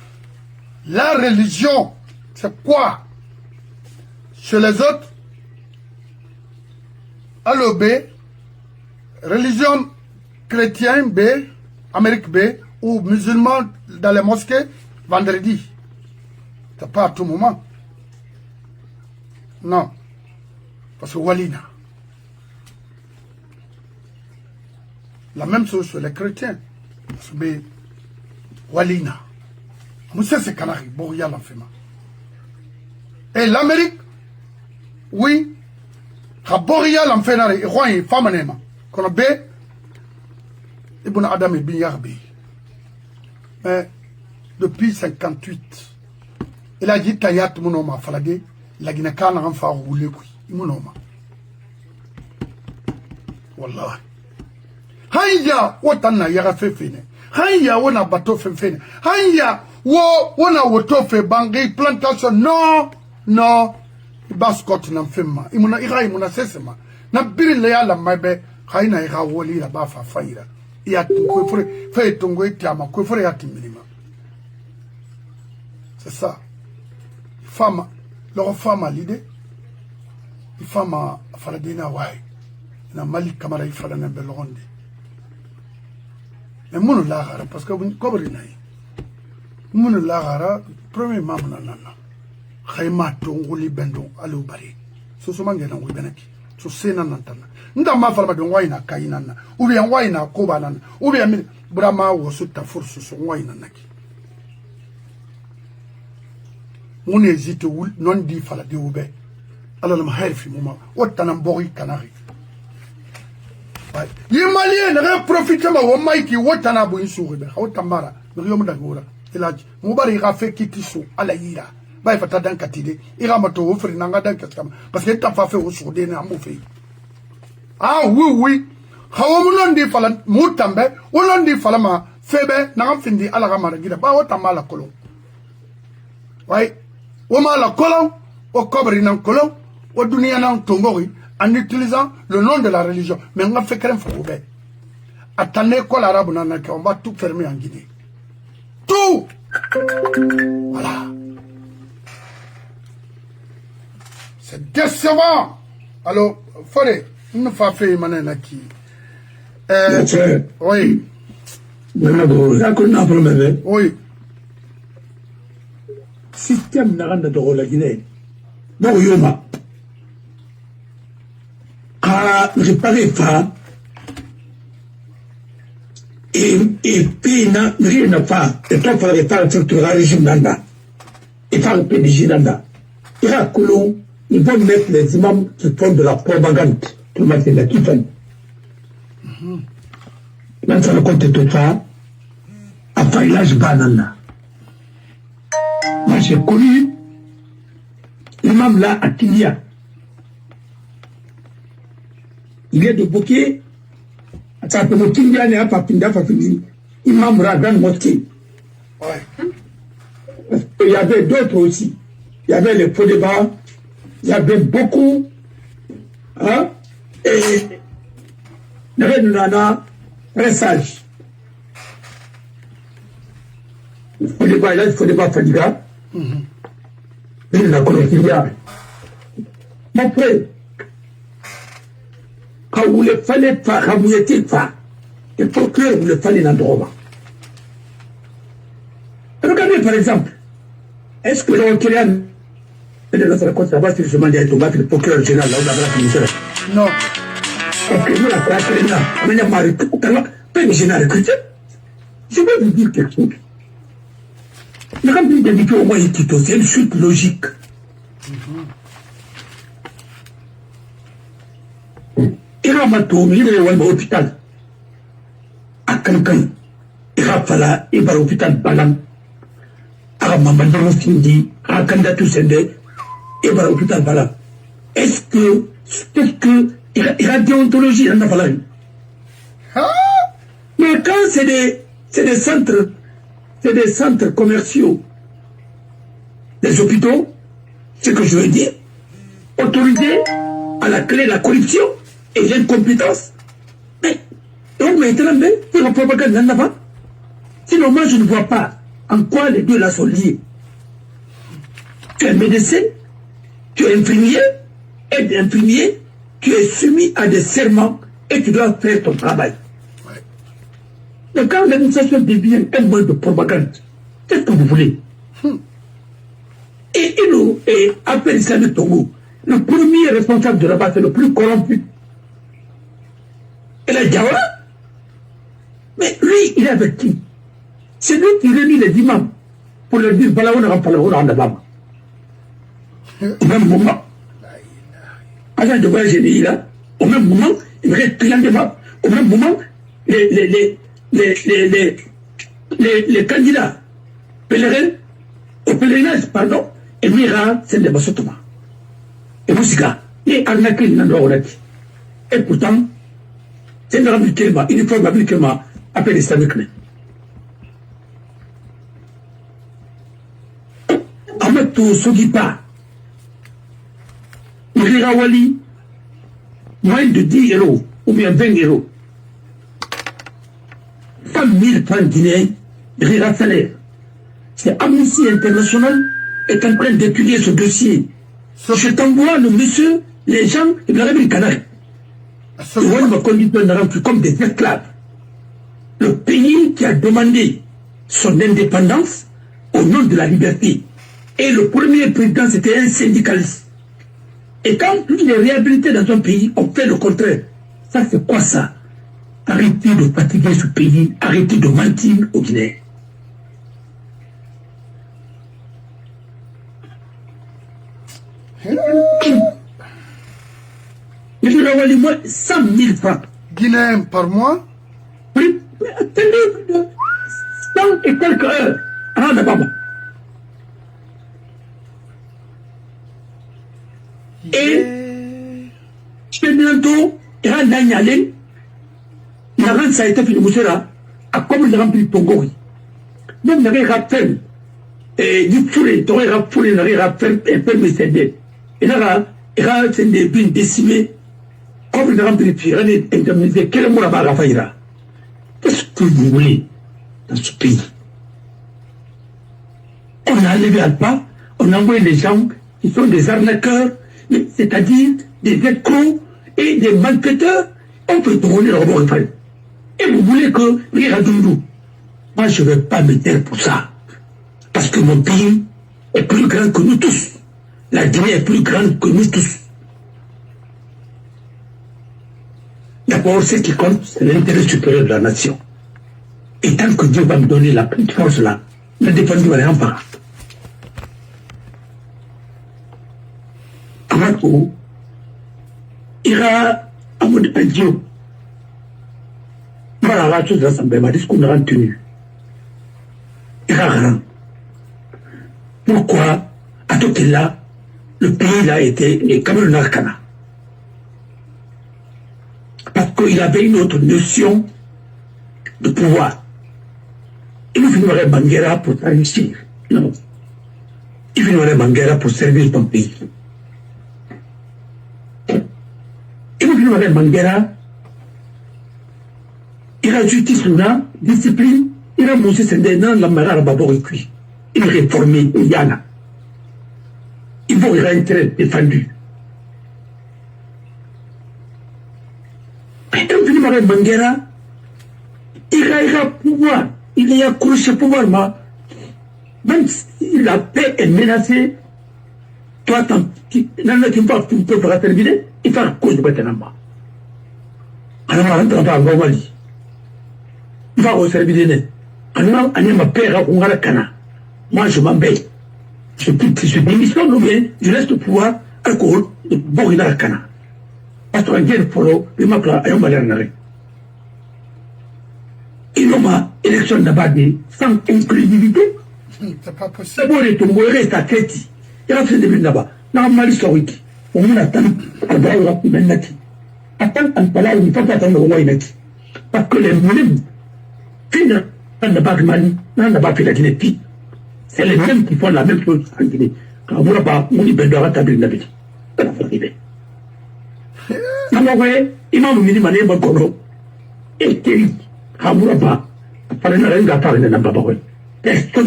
la religion. C'est quoi? Chez les autres, allo B, religion chrétienne B, Amérique B, ou musulman dans les mosquées, vendredi. C'est pas à tout moment. Non. Parce que Walina. La même chose sur les chrétiens. Mais Walina. Monsieur c'est Canari, Boria l'enfement. Et l'Amérique, oui, Boria l'enfement, et roi et femme, qu'on a B, et bon Adam et Binyarbi. Mais depuis 58, il a dit Tayat Mounoma Falade, la Guinée-Can a enfin roulé, Mounoma. Wallah. Haya, wotana yara fefene. Haya, wona bateau fefene. Haya, wona woto fe bangi plantation. Non, non. Baskot na mfema. Imuna sesema. Na biri leya la mabe. Haina ira woli la bafa faira. Iya kwe fure tongo itiama kwe fure yati minima. C'est ça. Femme, leur femme a l'idée. Il femme a faladina wai. Na mali kamara ifala na beloronde. Mais mon lagara parce que vous comprenez. Mon lagara premier maman nana. Khayma tongoli bendo alo bari. so so mangena ngwe benaki so sena nantana nda ma fala do ngwa ina kainana ou bien ngwa ina ko banana ou bien mi brama wo so ta force so ngwa ina naki on hésite non di fala de ube alors le mahel fi moma otana mbori kanari yi malien ne profite ma wo maiki wotana bo insuri be hawtambara riyo mudagora ilaji mubari rafe kitiso ala yira ba fata dan katide ira mato ofri nanga dan katam parce que ta fa fait au sourde na mo fait ah oui hawo munondi fala mutambe wonondi fala ma febe na findi ala gamara gida ba wotama la kolon ouais Oma la colon, au cobri nan colon, au dunia nan tongori, en utilisant le nom de la religion. Mais on a fait qu'un faux. Attendez quoi l'arabe, on va tout fermer en Guinée. Tout! Voilà. C'est décevant. Alors, Fodé, on ne fait pas maintenant qui. Oui. Oui. Système naranda de la Guinée. Non, Yoma. Ah, je parais pas. Et puis, rien n'a pas. Et toi, il faudrait pas le régime d'Anda. Et pas le PDG d'Anda. Il y a Koulou, ils vont mettre les imams qui font de la propagande. Tout le monde est là, qui fait. Même ça, le compte tout ça. Après, là, je bats Nanda. Moi, j'ai connu l'imam là à Kilia. Il est de Bokeh. Ça peut me Kilia n'est pas Pinda, imam Radan Mosquée. Il y avait d'autres aussi. Il y avait les faux débats. Il y avait beaucoup. Hein? Et il y avait Nana, très sage. Il faut débat, là, il faut débat Fadiga. Il n'a pas de mon frère, quand vous ne fallait pas, quand vous n'étiez pas, le procureur vous le fallait dans le droit. Regardez par exemple, est-ce que le procureur de notre compte là-bas, c'est justement le procureur général là où la grâce ministère? Non. Ok, nous la grâce là, on a marre, pas le général recruté. Je vais vous dire quelque chose. Mais quand vous dites au moins c'est une suite logique. Il va m'attendre, il va à l'hôpital. À quelqu'un, il va falloir, il va à l'hôpital Balam. À Mamadou Findi, à Kandatou Sende, il va à l'hôpital Balam. Est-ce que, il y a déontologie dans la Balam? Mais quand c'est des centres, c'est des centres commerciaux, des hôpitaux, ce que je veux dire, autorisés à la clé de la corruption et l'incompétence. Mais, donc maintenant, pour la propagande, n'en a pas. Sinon, moi, je ne vois pas en quoi les deux là sont liés. Tu es médecin, tu es infirmier, aide infirmier, tu es soumis à des serments et tu dois faire ton travail. Mais quand l'administration devient un mode de propagande, qu'est-ce que vous voulez? Et nous, et après l'Islamique Togo, le premier responsable de là-bas, c'est le plus corrompu. Et la Diawara, mais lui, il est averti. C'est lui qui réunit les imams pour leur dire, voilà, on a là-bas. Au même moment, avant de voir Génie là, au même moment, il reste triangulement. Au même moment, les candidats pèlerins, au pèlerinage, pardon, et Mira, c'est des Bassotoma. Et Moussika, et arnaqué Nandorolati. Et pourtant, c'est une grande Kilma, une fois ma Kilma, appelée islamique. Amatou Sogipa, Mira Wali, moins de 10 euros, ou bien 20 euros. 1000 francs guinéens, Rira salaire. C'est Amnesty International est en train d'étudier ce dossier. Je t'envoie le monsieur, les gens, ils me révèlent le canal. Ils vont me conduire comme des esclaves. Le pays qui a demandé son indépendance au nom de la liberté. Et le premier président, c'était un syndicaliste. Et quand il est réhabilité dans un pays, on fait le contraire. Ça, c'est quoi ça? Arrêtez de fatiguer ce pays, arrêtez de mentir aux Guinéens. Il faut avoir les moins 100 000 francs. Guinéens par mois? Oui, mais attendez, 100 et quelques heures. Ah, d'abord. Et, c'est bientôt, il y a un an, il y a un ça a été fait de Moussera, à comme il a rempli Tongo. Même il y a un rappel, et du foulé, il y a un foulé, il y a un rappel, et puis il s'est et là, il y a un des billes décimées, comme il a rempli, il y a un indemnisé, quel mot là-bas, Rafaïra? Qu'est-ce que vous voulez dans ce pays? On a enlevé Alpha, on a envoyé les gens qui sont des arnaqueurs, c'est-à-dire des escrocs et des malfaiteurs. On peut tourner leur bon. Et vous voulez que Riradundou, moi je ne vais pas me taire pour ça. Parce que mon pays est plus grand que nous tous. La Guinée est plus grande que nous tous. D'abord, ce qui compte, c'est l'intérêt supérieur de la nation. Et tant que Dieu va me donner la petite force là, la défense va rien pas. Avant il y a un mode de Dieu. Voilà la chose de l'Assemblée, ma discours n'a rien tenu. Il y a rien. Pourquoi, à tout là, le pays là était les Cameroun Arcana? Parce qu'il avait une autre notion de pouvoir. Il ne finirait Banguera pour réussir. Non. Il finirait Banguera pour servir ton pays. Il finirait Banguera. Il a justice là, discipline. Il a mangé ses dents, la marade d'abord cuit. Il a réformé Yana. Il va y intérêt défendu. Mais quand il finirait Banguera, il a pouvoir. Il y a accroché pouvoir, même si la paix est menacée, toi, tu peux pas terminer, il faut cause de Bétanamba. Alors, on rentre en Mali. Il va au service de alors, on ma père, on a la cana. Moi, je m'embête. Je démissionne, mais je laisse le pouvoir, alcool, bon, il a la cana. Parce que la guerre, pour le mapla, et on va l'arrêter. Il y a élection d'abord sans inclusivité. C'est pas possible. D'abord, les Tongo restent à Kéti. Il y a fait des billes là-bas. Dans le Mali historique, on attend à Braïra Menati. Attends, en parlant, il ne faut pas attendre au Wainati. Parce que les Moulim, finissent dans le Mali, n'a pas fait la Guinée. C'est les mêmes qui font la même chose en Guinée. Quand on n'a pas, on dit ben doit tabler la vie. Ça va arriver. Non, vous voyez, il m'a mis une manière de et terrible. Hamouraba, personne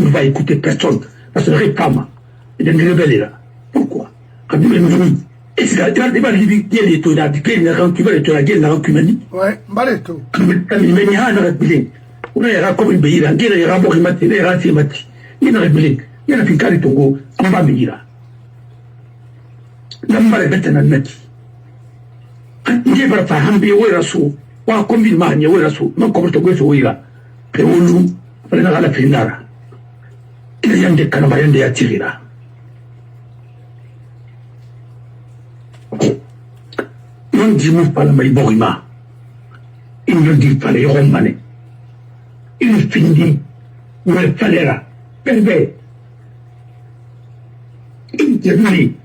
ne va écouter personne. Parce que les femmes, il y a des rebelles là. Pourquoi? Quand vous venez, est-ce que tu vas lui dire les taux d'abdiquer, il y a un qui va être la guerre, il y a un qui m'a dit. Ouais, Baleto. Quand il y a un rebelle, on a comme une béille, il y a un mot qui m'a dit, il y a un qui m'a dit. Il y a un rebelle, il y a un qui m'a dit, on va me dire. La mare bête n'a pas dit. Il y a un famille, où est-ce que wa kombi manya wera so man ko to gweso wira pe wolu fale na la finara ina yande kana ba yande ya tirira non di mu pala mai borima in di pala yo mane in findi wala falera perbe in di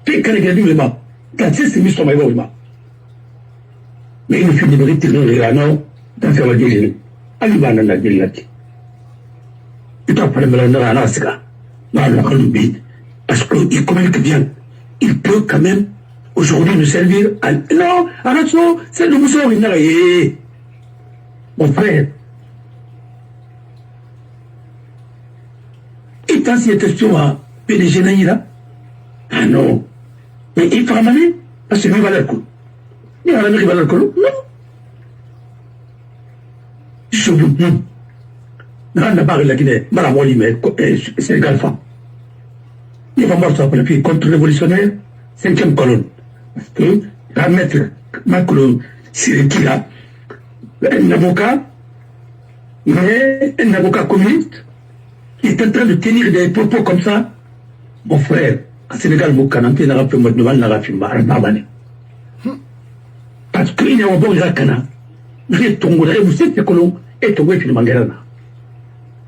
pe kana ga di ma ta sisi mi so mai borima. Mais il fait des briques de non, dans la guérine. Alibana la guérine. Il t'a parlé de la Nasca, dans la Colombie, parce qu'il communique bien. Il peut quand même aujourd'hui nous servir à. Non, attention, c'est le mousson, il n'a rien. Mon frère. Et quand c'est question à PDG Naïra, ah non. Mais il faut ramener, parce que lui va le coup. Il y a un ami qui va le colo. Non. Je vous dis. Dans la barre de la Guinée, Maramoli, mais c'est le Galfan. Il va mort sur le pied contre-révolutionnaire, 5e colonne. Parce que la maître Macron Sireki là, un avocat communiste, qui est en train de tenir des propos comme ça, mon frère, au Sénégal, mon canapé n'a pas pu me demander la film, parce qu'il est au bon Zakana. Vous êtes Tongo, vous savez que l'on est Tongo et Filmangerana.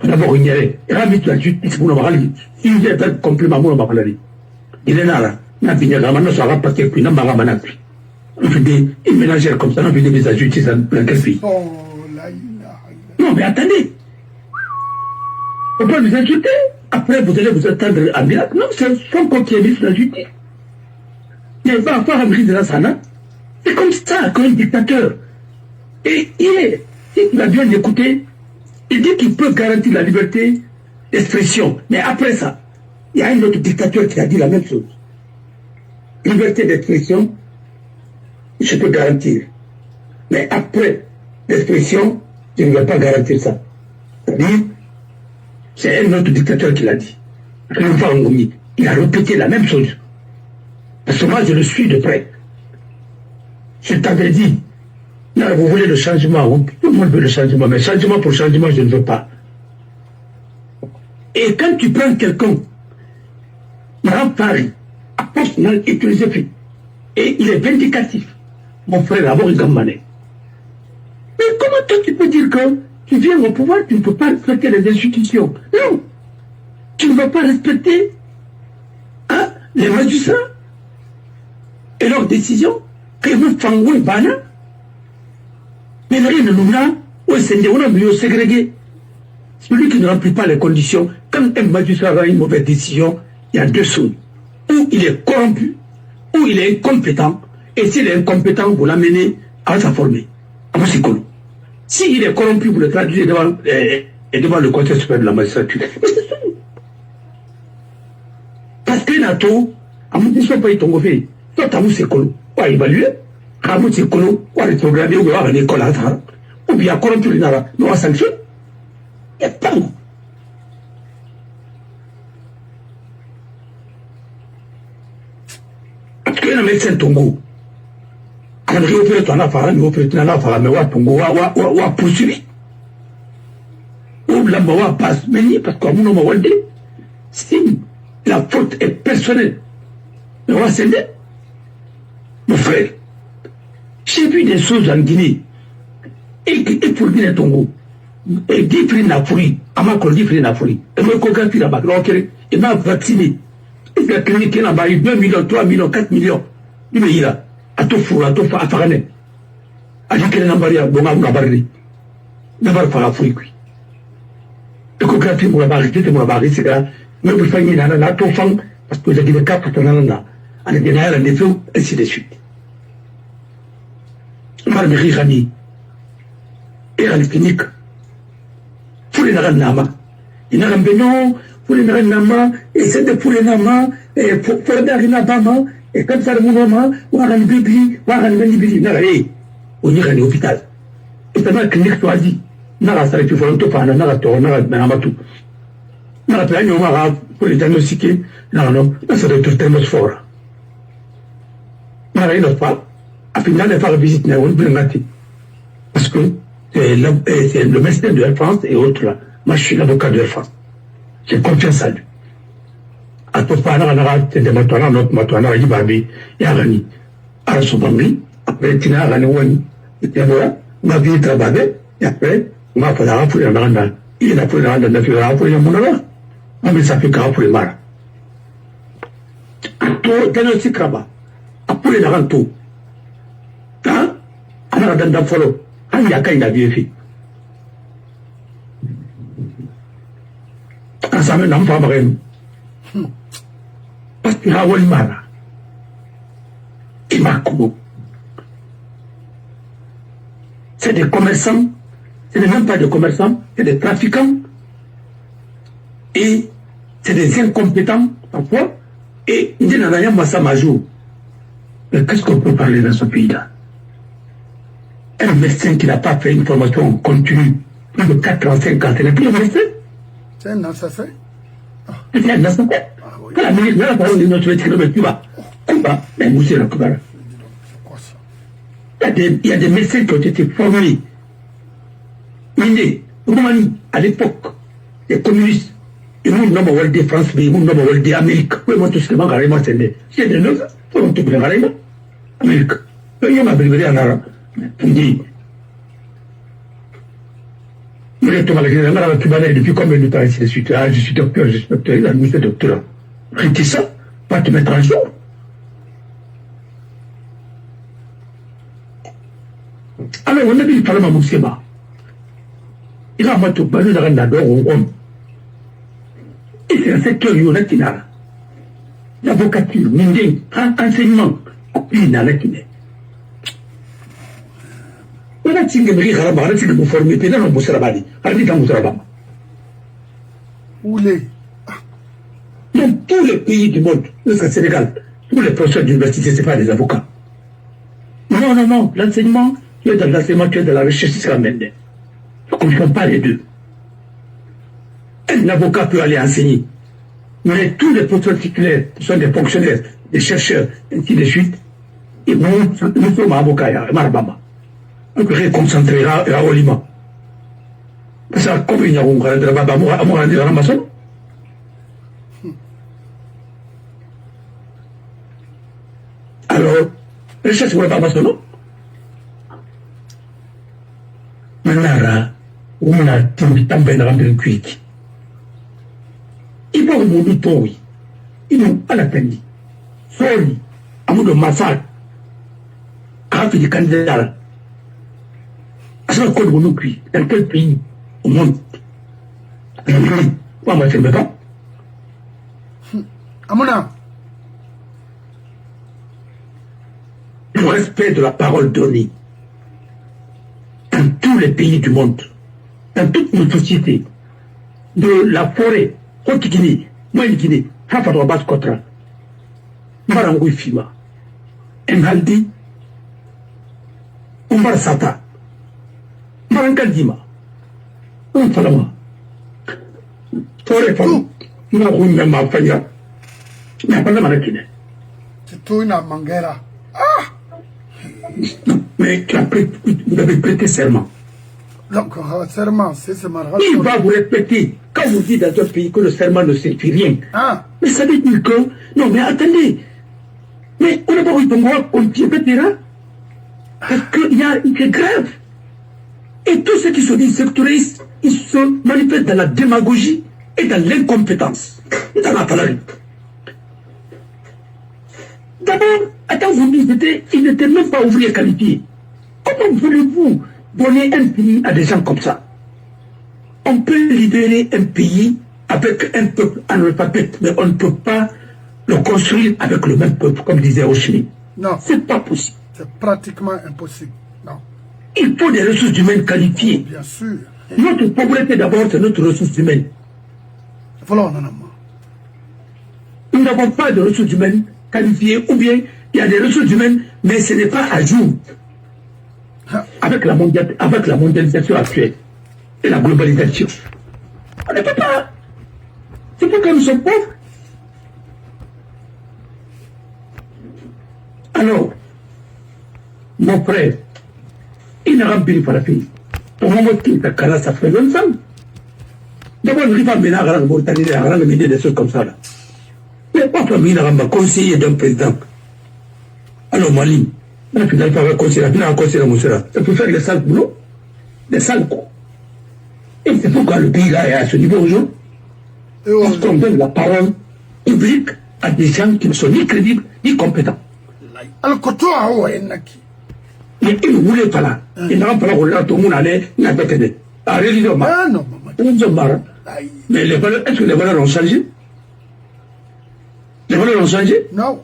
D'abord, il y avait, Ramit la justice pour le Marali, il y a un complément pour le Marali. Il est là, n'a pas de sera pas que n'a pas manapé. On fait des ménagères comme ça, on fait des ajustés dans quel pays. Non, mais attendez. On peut vous insulter. Après, vous allez vous attendre à miracle. Non, c'est son compte qui est mis sur la justice. Il va avoir un bris de la sana. C'est comme ça, comme un dictateur. Et il a bien écouté. Il dit qu'il peut garantir la liberté d'expression. Mais après ça, il y a un autre dictateur qui a dit la même chose. Liberté d'expression, je peux garantir. Mais après l'expression, je ne vais pas garantir ça. C'est-à-dire, c'est un autre dictateur qui l'a dit. Il a répété la même chose. Parce que moi, je le suis de près. Je t'avais dit, non, vous voulez le changement, tout le monde veut le changement, mais changement pour changement, je ne veux pas. Et quand tu prends quelqu'un, dans Paris, à personnel utilisé, et il est vindicatif, mon frère, avant il mané. Mais comment toi tu peux dire que tu viens au pouvoir, tu ne peux pas respecter les institutions? Non. Tu ne vas pas respecter les magistrats et leurs décisions. Que vous fangouez bana. Mais rien ne nous l'a. Ou c'est on a mieux ségrégué. Celui qui ne remplit pas les conditions, quand un magistrat a une mauvaise décision, il y a deux choses. Ou il est corrompu, ou il est incompétent. Et s'il est incompétent, vous l'amenez à sa formée. À mon psychologue. S'il est corrompu, vous le traduisez devant le Conseil supérieur de la magistrature. Parce que NATO, à mon discours, pas ton mauvais. Toi, tu as mon psychologue. Ou à évaluer, à mon psychologue, ou à rétrograder, ou à l'école à faire. Ou bien corrompu le Nara, nous à sanction. Il n'y a pas. Parce que le médecin Tongo, quand il opère ton affaire, il opère ton affaire, mais wa Tongo, wa poursuivi. Ou la wa passe, mais parce qu'on m'a dit, si la faute est personnelle, mais wa s'aider. Mon frère, j'ai vu des choses en Guinée, et pour Guinée Tongo, et 10 prix n'a fourri, à ma collègue 10 prix n'a fourri, et moi, quand il a vacciné, il m'a vacciné. Il a clinique, il a eu 2 millions, 3 millions, 4 millions. Il m'a dit là, à tout four, à tout fa, à Farané. À dire qu'il n'a pas rien, bon, à vous barrer. Il n'a pas fait la fouille, oui. L'échographie, mon barré, c'était mon barré, c'est là, mais vous faites une nana, tout fan, parce que vous avez des cas pour ton nana. Elle a des nains, elle a des feux, ainsi de suite. Marmeri Rani, et à la clinique, pour les nanas, il n'a pas besoin, pour les nanas, et c'est de pour les nanas, et pour faire des nanas, et comme ça, le mouvement, ou à un bébé, ou à un bébé, on ira à l'hôpital. Et pendant la clinique, tu as dit, n'a pas tu faut pas, n'a pas toi, n'a pas tout. N'a pas on va pour les diagnostiquer, non, ça doit être tellement fort. N'a rien de pas. À finir de faire la visite, on peut le parce que c'est le médecin de Air France et autres là. Moi, je suis l'avocat de Air France. J'ai confiance à lui. À tout pas, on a des matouana, notre matouana, il va bien, il y a Rani. À la soubami, après, il y a Rani, et voilà, on a bien travaillé, et après, on va faire la rafouille en Randa. Il a pris la Randa, il a fait la rafouille en Monara. Mais ça fait qu'à rafouille Mara. Tout, diagnostic là-bas. Après, il a rendu tout. Hein? On a dans follow. Il y a qu'un bien fait. Quand ça me n'a pas marre. Parce qu'il y a un mara. Il m'a couru. C'est des commerçants. Ce n'est même pas des commerçants. C'est des trafiquants. Et c'est des incompétents, parfois. Et il dit, n'a rien massa majou. Mais qu'est-ce qu'on peut parler dans ce pays-là? Un médecin qui n'a pas fait une formation continue, plus de 4 ans, 5 ans, ce n'est plus un médecin. C'est un assassin. C'est un assassin. La ministre de la parole de notre médecin, tu vas. Mais monsieur le Koubara. Il y a des médecins qui ont été formés. Roumanie, à l'époque, les communistes, ils m'ont nommé de France, mais ils m'ont nommé d'Amérique. Oui, moi, tout ce que je carrément, c'est des neufs, ils m'ont tout carrément. Amérique. Il y a ma brigade en arabe. Il dit, depuis combien de temps ainsi de suite? Ah, je suis docteur, il a mis ce doctorat. Arrêtez ça, pas te mettre en jour. Alors, on a dit, il fallait m'amousser. Il a tout basé dans un ador. Et c'est un secteur où on a qui n'a. L'avocature, enseignement, il n'a pas qui n'est. On a tingé Marie Haraba, on a tingé pour former, puis dans le Moussarabadi, on a dit dans Moussarabama. Où les? Dans tous les pays du monde, jusqu'au Sénégal, tous les professeurs d'université, ce n'est pas des avocats. Non, l'enseignement, tu es dans l'enseignement, tu es dans la recherche, c'est la même. Je ne comprends pas les deux. Un avocat peut aller enseigner, mais tous les professeurs titulaires, qui sont des fonctionnaires, des chercheurs, ainsi de suite, ils nous sommes avocats, et Marabama. On peut concentrer à Olima. Parce que comme il y a un grand travail à moi, à Amazon. Alors, recherche pour Amazon. Maintenant, on a tout le temps bien rempli le quick. Il faut que mon bouton, oui. Ils n'ont pas la peine. Sorry, à mon de massacre. Quand il est candidat. Dans quel pays au monde? Moi, je ne sais pas. Amona. Le respect de la parole donnée dans tous les pays du monde, dans toutes nos sociétés, de la forêt, Haute-Guinée, Moyenne-Guinée, Hafadoua Basse-Cotra, Marangou Fima, Mhaldi, Omar Sata, Marangaldima, Falama, Forêt Fama, Marou Nema Faya, Napana Marakine. C'est tout une manguera. Ah! Mais vous avez prêté serment. Donc, serment, c'est marrant. Il va vous répéter, quand vous dites dans un pays que le serment ne signifie rien. Ah! Mais ça veut dire que, non mais attendez, mais on n'a pas eu de moi, on t'y répétera. Parce qu'il y a une grève. Et tous ceux qui sont des sectoristes, ils se manifestent dans la démagogie et dans l'incompétence. Dans la parole. D'abord, attends, vous me dites, ils n'étaient même pas ouvriers qualifiés. Comment voulez-vous donner un pays à des gens comme ça? On peut libérer un pays avec un peuple analphabète, mais on ne peut pas le construire avec le même peuple, comme disait Oshimi. Non. C'est pas possible. C'est pratiquement impossible. Non. Il faut des ressources humaines qualifiées. Bien sûr. Notre pauvreté d'abord, c'est notre ressource humaine. Voilà, non. Nous n'avons pas de ressources humaines qualifiées, ou bien il y a des ressources humaines, mais ce n'est pas à jour. Avec la mondialisation actuelle et la globalisation. On ne peut pas. C'est pourquoi nous sommes pauvres. Alors, mon frère, il n'a rempli pas la fille. Au moment qu'il t'a carré, ça fait longtemps. D'abord, il va mener à la Mauritanie, à la Médine, des choses comme ça. Là. Mais pas pour venir à la conseiller d'un président. Alors, Mali, la finale, il va conseiller, la finale, conseiller Moussera. Ça peut faire les sales boulots, les sales coups. Et c'est pourquoi le pays là est à ce niveau aujourd'hui. Parce qu'on donne la parole publique à des gens qui ne sont ni crédibles, ni compétents. Alors, quand tu as un mais il ne voulait pas là. Il n'a pas là, tout le monde allait, il n'a pas été. Ah, résident, non, mais les valeurs, est-ce que les valeurs ont changé? Les valeurs ont changé? Non.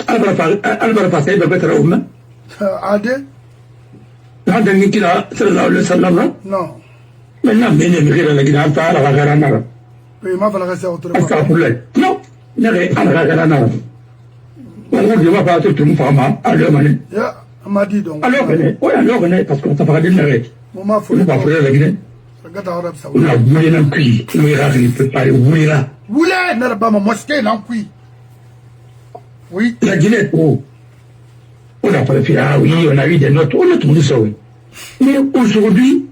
Albert Passé, il va être là où même? Adé? Là, dernier qui a, c'est là, le salam là? Non. Maintenant, mais il y a la Guinée, il la Gaganara. Oui, il m'a fallu rester autrement. Non, il y a la Gaganara. On ne va pas tout le monde faire alors mané. On m'a dit donc. Alors venez, oui, alors venez, parce qu'on t'a pas dit de l'arrêt. On m'a fait la Guinée. On a voulu d'un cuit, on ira préparer, on ira. Vous voulez, n'a pas ma mosquée, non, oui. Oui. La Guinée, oh. On a préféré, ah oui, on a eu des notes, on a tout ça, oui. Mais aujourd'hui,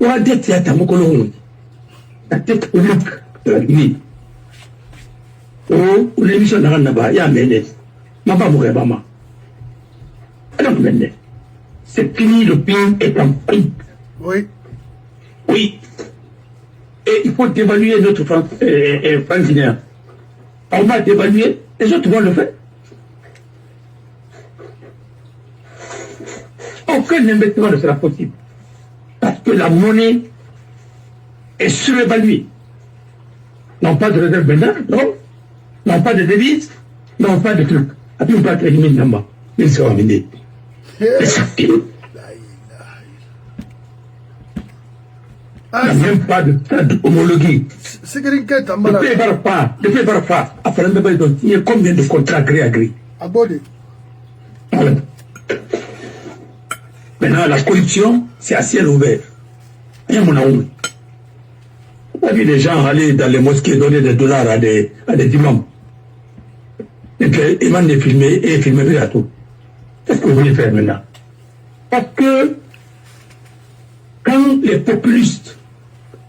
on a des théâtres à Mokolon. La tête au look de la Guinée. Oh, l'émission de Ranaba, il y a Ménez. Ma pas mourir, maman. Alors, Ménez. C'est fini, le pays est en prix. Oui. Oui. Et il faut dévaluer notre franc guinéen. On va dévaluer, les autres vont le faire. Aucun investissement ne sera possible. Parce que la monnaie est surévaluée. Non pas de réserve maintenant, non. Non pas de devises, non pas de trucs. Après, on peut être éliminé là-bas. Mais c'est terminé. Mais ça finit. Il n'y a même pas de stade homologué. Depuis Barfa, après il y a combien de contrats gré à gré? Voilà. Maintenant, la corruption, c'est à ciel ouvert. Il y a mon amour. On a vu les gens aller dans les mosquées donner des dollars à des imams. Et puis, ils m'ont filmé et filmé à tout. Qu'est-ce que vous voulez faire maintenant? Parce que quand les populistes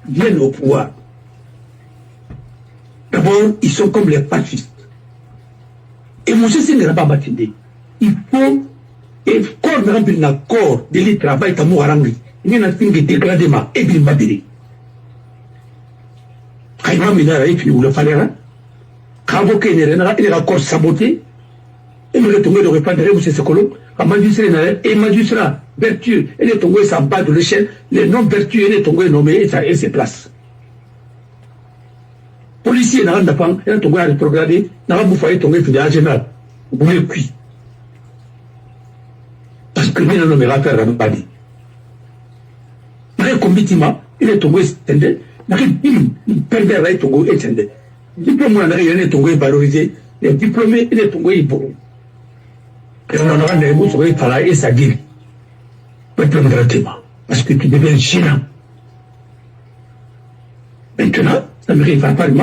viennent au pouvoir, d'abord, ils sont comme les fascistes. Et M. Singh n'a pas bâti. Il faut, et quand on a un accord de l'île travail, il y a un film dégradé, et il m'a dit. Quand il m'a mis là, il faut le faire. Quand il y a un accord saboté, il me retourne de répandre M. Sekolo, et magistrat vertueux, il est tombé en bas de l'échelle, les non-vertueux, il est tombé nommé et ses places. Policier, il est tombé à rétrograder, il est tombé en général. Vous voulez cuit. Parce que nous, nous n'avons pas fait Ramadi. Il est combitima, il est tombé stendé, il perdait la tombé et stendé. Le diplôme, il est tombé valorisé, les diplômés, il est tombé bon. Et on aura des mots sur les palais et ça guérit. Parce que tu deviens chinois. Maintenant, ça me réfère pas le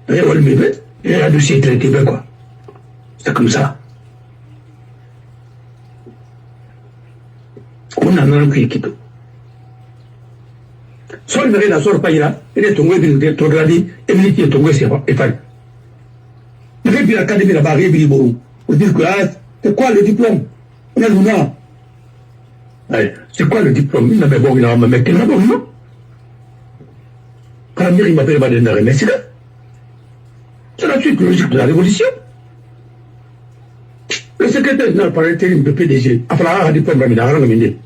et on le met, et la dossier est traité, quoi. C'est comme ça. On a un qui quitte. Soit il ne sort pas là, il est tombé de rétrogradé, et il est tombé, c'est pas. Il est bien l'académie là-bas, il est bon. Pour dire que, c'est quoi le diplôme? On a le nom. C'est quoi le diplôme? Il n'avait bon, il a un mec qui n'a pas bon, non? Quand il m'appelle Baden mais c'est là. C'est la suite logique de la révolution. Le secrétaire général par intérim de PDG, après un diplôme, il a rien amené.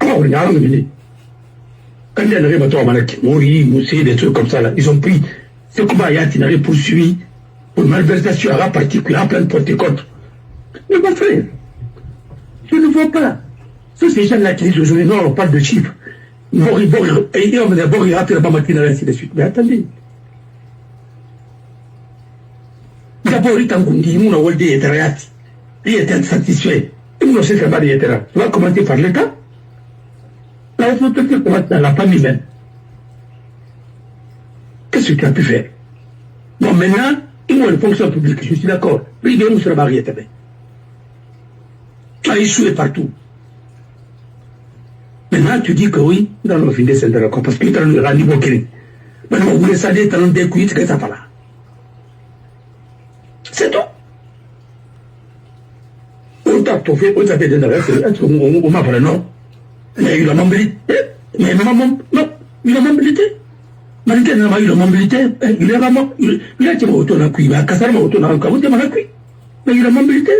Alors, il a rien amené. Quand il y a un rébatoire, Mori, Moussé, des trucs comme ça, là, ils ont pris ce combat qui n'avait poursuivi pour malversation à la particulière, en plein de porte-contre. Mais mon frère, je ne vois pas. Ce sont ces gens-là qui disent aujourd'hui, non, on parle de chiffres. Et on me dit, bon, il rate la matinée, ainsi de suite. Mais attendez. D'abord, il dit, il était satisfait. Il nous sait qu'il était là. Tu vas commencer par l'État. La responsabilité commence dans la famille même. Qu'est-ce que tu as pu faire? Bon, maintenant, il y a une fonction publique, je suis d'accord. Il y a une sur la barrière. Tu as échoué partout. Maintenant, tu dis que oui, dans le fin de c'est d'accord, parce que tu as le niveau qui maintenant, vous voulez savoir, tu as un décuit, c'est que ça va là. C'est tout. On t'a tout fait, on t'a fait des arrêts, on m'a parlé, non. Mais il a mobilité. Mais maman, non, il a mobilité. Malgré n'a pas eu la mobilité, il est vraiment, il a été auto dans il a cassé ma auto dans le cas, mais il a mobilité,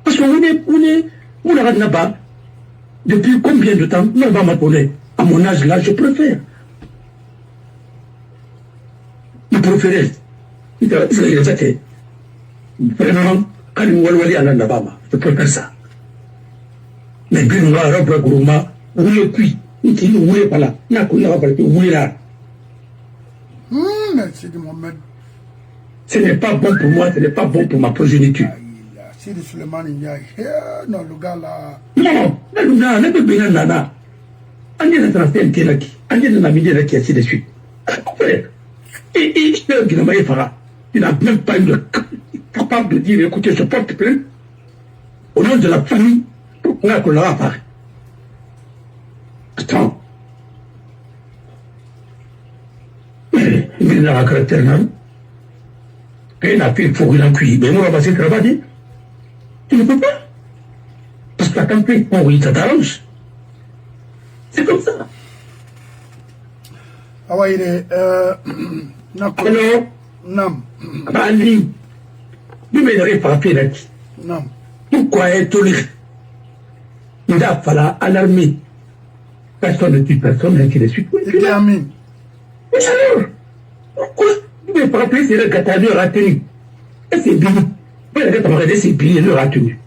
parce qu'on n'a pas, depuis combien de temps, on va m'appeler, à mon âge là, je préfère. Je préfère, vraiment, quand il m'a dit à l'Anabama, je préfère ça. Mais bien, on va rompre le gourmand, vous le cuit, vous ne voulez pas là, vous voulez là. Merci de Mohamed. Ce n'est pas bon pour moi, ce n'est pas bon pour ma progéniture. C'est de Suleiman Ndiaye. Non, le gars là. Non, ne peut pas dire nana. On est dans un terrain qui, on est dans un milieu qui ainsi de suite. Et je peux dire qu'il n'a même pas eu de. capable de dire, écoutez, je porte plainte au nom de la famille pour qu'on leur apparaît. Attends. Il n'a pas caractère, non? Et il a fait pour une cuit. Mais moi, on va passer le travail. Tu ne peux pas. Parce que la campagne, oui, ça t'arrange. C'est comme ça. Ah ouais, il est... Alors, non. Ali, vous m'aiderez par là. Non. Pourquoi être toléré? Il a fallu alarmer. Personne ne tue personne, ainsi de suite. Il est ami. Mais alors, pourquoi vous m'avez pas rappelé, c'est le Qatar a tenu. Et c'est bien. Vous avez regardé, c'est bien, il a tenu.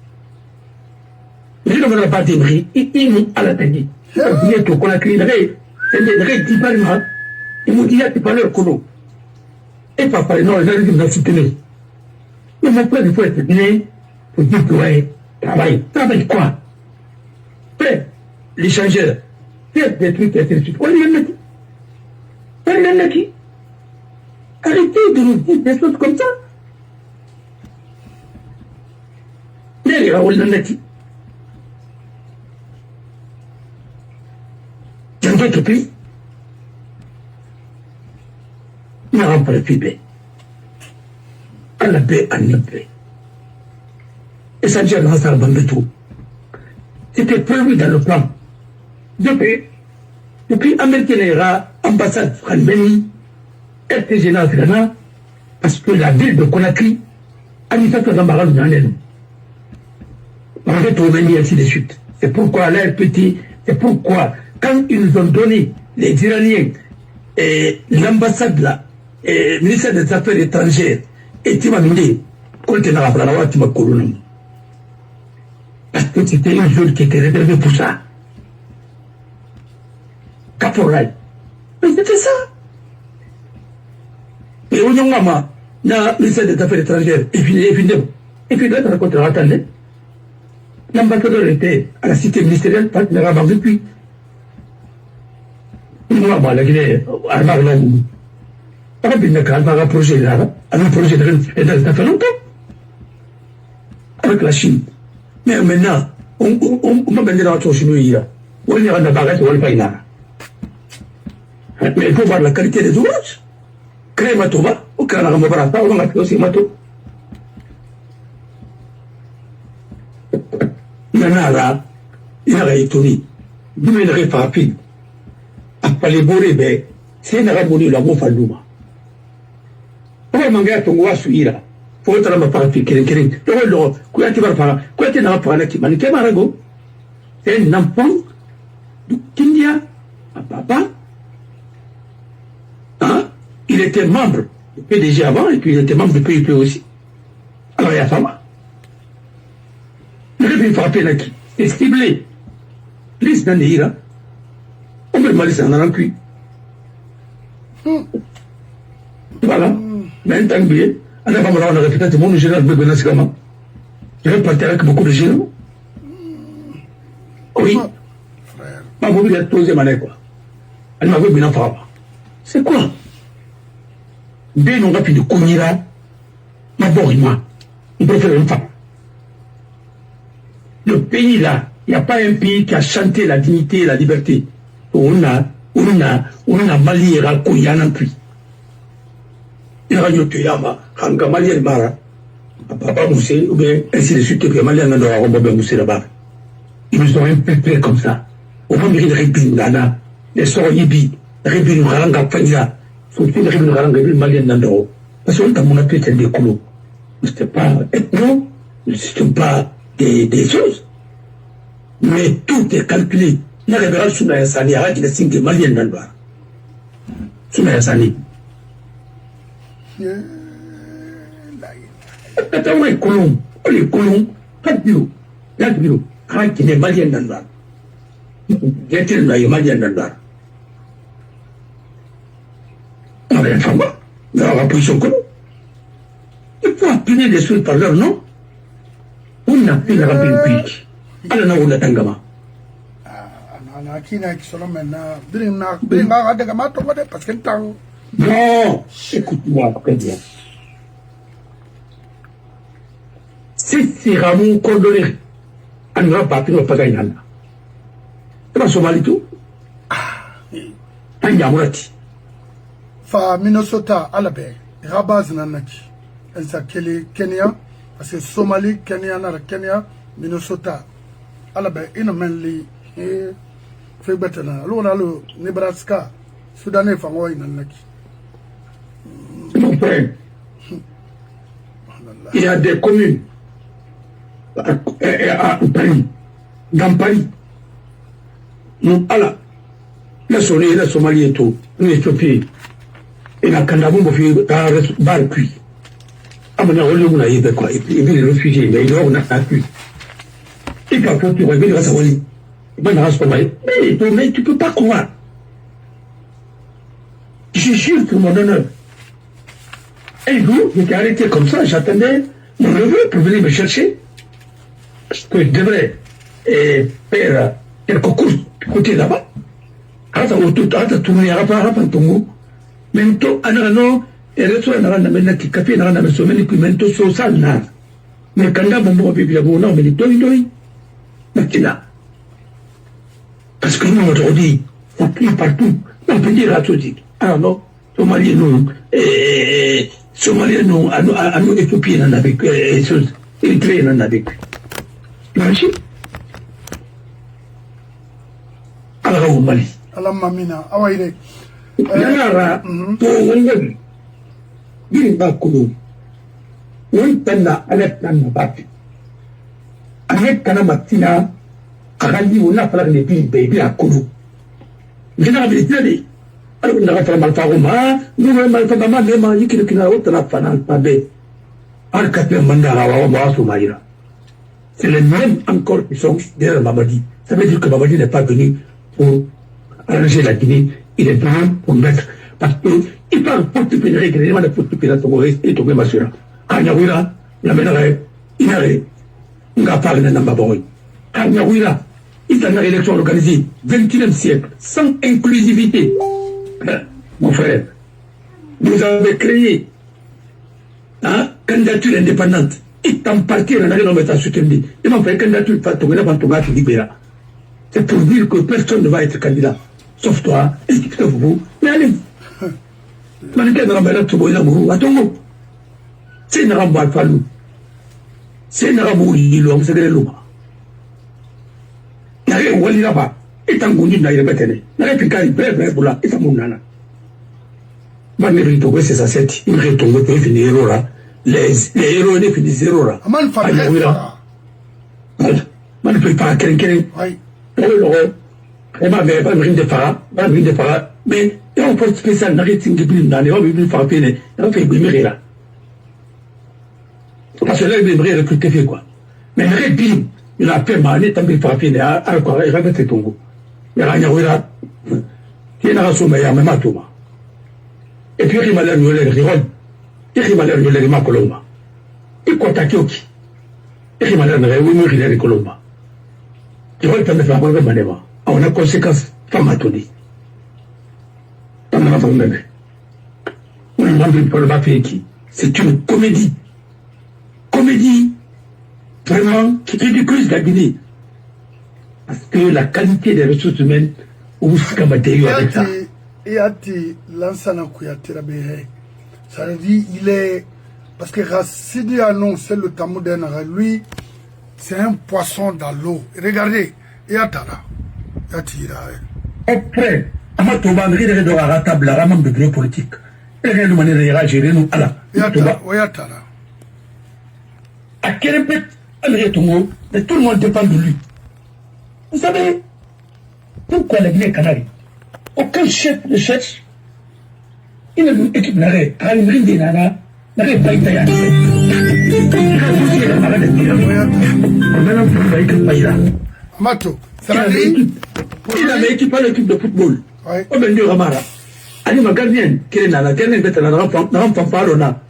Mais je ne veux pas débris, ils m'ont à la tête. Bientôt qu'on a créé c'est des 10 balles. Ils m'ont dit, il y a des valeurs colo. Et papa, non, ils ont dit, vous soutenir. Mais maintenant, il faut être bien, pour dire que, ouais, travaille quoi? Après, l'échangeur, faire des trucs, et ainsi de suite. On est qui? Arrêtez de nous dire des choses comme ça. D'ailleurs, on est qui? Dans d'autres pays, il n'y a pas de fibé. À la paix, à la paix. Et ça dit à l'Ansar Bambetou. C'était prévu dans le plan. Depuis Américain ambassade Franbeni, RTG Ghana, parce que la ville de Conakry a mis ça dans l'embarras de l'année. On va être ainsi de suite. C'est pourquoi l'RPT, c'est pourquoi quand ils nous ont donné les Iraniens et l'ambassade là, et le ministère des Affaires étrangères, et tu m'as mis, quand tu n'as pas la tu m'as couronné. Parce que c'était une zone qui était réservée pour ça. Caporal. Mais c'était ça. Et au Nyongama, le ministère des Affaires étrangères, et puis là, on a attendez. L'ambassadeur était à la cité ministérielle, parce qu'il n'avait pas depuis. Moi, la Guinée, elle m'a dit, un projet là, un projet de ça fait longtemps. Avec la Chine. Mais maintenant, on m'a vendu dans la Chine. On y a un barrette, on va y aller. Mais il faut voir la qualité des ouvrages. Créer ma toba, au Canada, on va faire aussi ma toba. Maintenant, là, il a étonné. Il m'a dit rapide. Après les bourrés, c'est une rabonne la bouffe à l'ouma. On va manger à ton goût à suivre. Faut être là, par piquer les kérings. Quoi tu vas faire? Quoi tu n'as pas qui m'a Marago? C'est un enfant du Kindia, à papa. Hein? Il était membre du PDG avant et puis il était membre du PIP aussi. Alors il y a femme. Le rêve est frappé là qui est ciblé. Liste d'un ira. On peut mal laisser en allant cuit. Voilà. Mais un temps bien, on a pas mal de répété, mon général de Benaskama. Je vais partir avec beaucoup de généraux. Oui. Ma voulu être posé mané quoi. Elle m'a vu bien frappé. C'est quoi? Bien on va finir de Kounira. Ma moi. Il préfère une femme. Le pays là, il n'y a pas un pays qui a chanté la dignité et la liberté. On a Mali et Ralco, il y en a plus. Il y a un Tuyama, Hanga Mali et Mara, Papa Moussé, ou bien ainsi de suite, que Mali en a dans Moussé là-bas. Ils nous ont un peu fait comme ça. Au moins, il y a des rébines là, les Soroyibi, les rébines Ranga Fania, sont tous les rébines Ranga Mali en a. Parce qu'on a mon appel, c'est des coulots. Ce n'est pas ethno, ce ne sont pas des choses. Mais tout est calculé. Il y a des gens qui sont Sani, qui ne sont que Maliens dans le bar. Souna Sani. Attends, les colons, pas de bureau. Pas de bureau. Qui n'est Malien dans le bar. J'ai-il là, il y a Malien dans le bar. On a un femme, on a la position colon. Il faut appeler les choses par leur nom. On a fait la rapide pique. Alors, on a tangama. Kina qui sont maintenant, Bringa, parce que tant. Non, écoute-moi, très bien. si c'est Ramon Condolé, on va partir au Pagayana. Et ma Somalie tout. Yamurati. Fa Minnesota alabe Rabaz nanaki. Elsa Kenya parce que Somalie Kenya na Kenya Minnesota alabe inomenli fait betana lo na lo Nebraska Soudanais fangoy nanaki. Mon frère, il y a des communes à Paris, dans Paris. Nous, Allah, la Somalie et tout, l'Éthiopie, et la Kandabou, dans le bar cuit. Ah, mais on a eu quoi, et puis les réfugiés, mais on a pu. Et puis après, tu reviens à Somalie. Mais tu ne peux pas croire. Je jure pour mon honneur. Un jour, j'étais arrêté comme ça, j'attendais mon neveu pour venir me chercher. Parce que je devrais faire quelques courses côté là-bas. Hata tourner à Rapantongo. Mento, anano, et le soir, n'a pas de café, n'a pas de sommeil, qui mento, so salna. Mais quand on va vivre mon nom, mais il doit maintenant. Parce que nous, on dit, ça plie partout. On peut dire à tout dit. Ah non, Somalie, nous, Somalie, nous, à nous, Éthiopie, on a vécu, Érythrée, on a vécu. Imagine. Alors, au Mali. Alors, Mamina, awaïre. Yanara, to wongen, yin ba kudu, won tanna alet nan bati. Alet kana matina, akali wona fala ne bi baby akudu. Ngina bi tani. Alors, on a fait malfaroma, nous, malfaroma, même, il y a autre fanal pabe. Al-Kaper Mandara, wa Soumaïra. C'est les mêmes encore qui sont derrière Mamadi. Ça veut dire que Mamadi n'est pas venu pour arranger la Guinée, il est venu pour mettre. Parce qu'il parle pour te pénérer, il y a pour te pénérer, et tomber ma soeur. Kanyawira, la ménère, il a n'a pas de Nambaboy. Kanyawira, il y a une élection organisée, 21e siècle, sans inclusivité. Mon frère, vous avez créé une candidature indépendante. Et tant partir, on a rien à mettre à soutenir. Et mon frère, candidature, c'est pour dire que personne ne va être candidat. Sauf toi, est-ce que vous, mais allez. C'est une rambo à Falou. C'est une rambo il c'est de l'eau. Il y a rien où il y a pas. Et tant qu'on dit, il y a pas de il y a plus bref, pour là, et ça mon nana. Magnifique, c'est ça, c'est, il retombe, il finit héros là. Les héros ne finissent zéro là. Man fa man peut pas quelqu'un. Oui. Et ma mère, pas de phare, mais il y a un poste spécial, n'a rien de plus dans les hommes, il faut faire, il fait brimer là. Parce que là, il aimerait recruter fait quoi. Mais il répit, il a fait mal, il est tombé par pied, à quoi, il regrette ton goût. Il y a rien à voir. Il y a un sommeil à même à tout. Et puis, il m'a l'air de riron. Il m'a l'air de l'élève Colomba. Il compte à Kyoki. Il m'a l'air de l'élève Colomba. Il va le faire un manèvre. On a conséquence, femme à Tony. C'est une comédie. Comédie, vraiment, qui ridiculise la Guinée. Parce que la qualité des ressources humaines, où c'est comme avec ça. Et à ti, l'ansana Kouyaté Rabéhe. Ça veut dire, il est. Parce que Rassidi Anon, c'est le Tamoudène, lui, c'est un poisson dans l'eau. Regardez, et à Tara. Et à Tira. Après, Amatoba, il est dans la table, la ramam de bureau politique. Et rien de manière à gérer nous à la. Et à Tara. Et à Tara. À quel répète, elle est tout le monde, mais tout le monde dépend de lui. Vous savez, pourquoi la Guinée-Canarie? Aucun chef ne cherche. Il a une équipe d'arrêt, à une rime des nanas, n'arrête pas à y aller. Mato, il avait équipé l'équipe de football. Au ben Dieu Ramara. Ali ma gardienne, qui est nana, gardienne bête nana, n'en pas l'ona.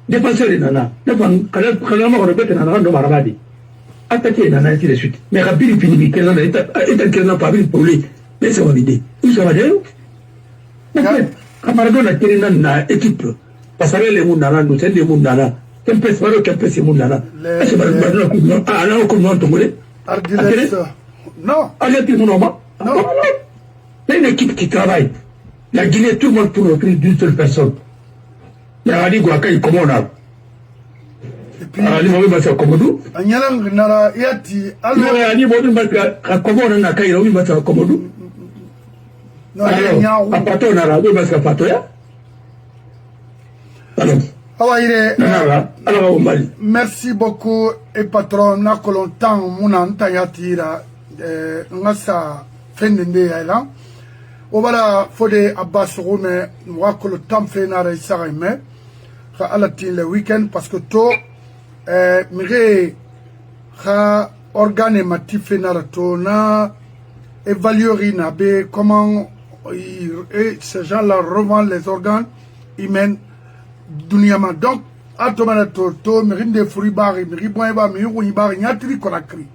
Défenseur des nana, quand on répète nana, on marabadi. Attaquer nana, ainsi de suite. Mais Rabbi finit, qu'elle n'en est qu'elle n'a pas vu pour lui. Mais ça va vider. Où ça va dire? Maradona a créé une équipe. Parce que les Mounana, nous sommes des Mounana. Kempes Baro, Kempes Mounana. Est-ce que non, non. Non. Il y a une équipe qui travaille. La Guinée, tout le monde tourne autour d'une seule personne. Il y a Ali Gouaka, comment on a. Et puis, Ali Mohamed Massa Komodou. Anyalang Nara Yati, Ali Mohamed Massa Komodou, Nakaïra, oui, Massa Komodou. Non, alors, à Pato, Nara, oui, Massa Patoya. Alors. Merci beaucoup et patron na kolontan muna ntayatira ngasa fendende yala obala fode abbas rume wa kolontan fenara isarime ka alati le weekend parce que to mire ka organe mati fenara to na évaluer na be comment ces gens-là revendent les organes humains Duniama donc atomana to mirinde furi bari miri boy ba mi yuni bari nyatri konakri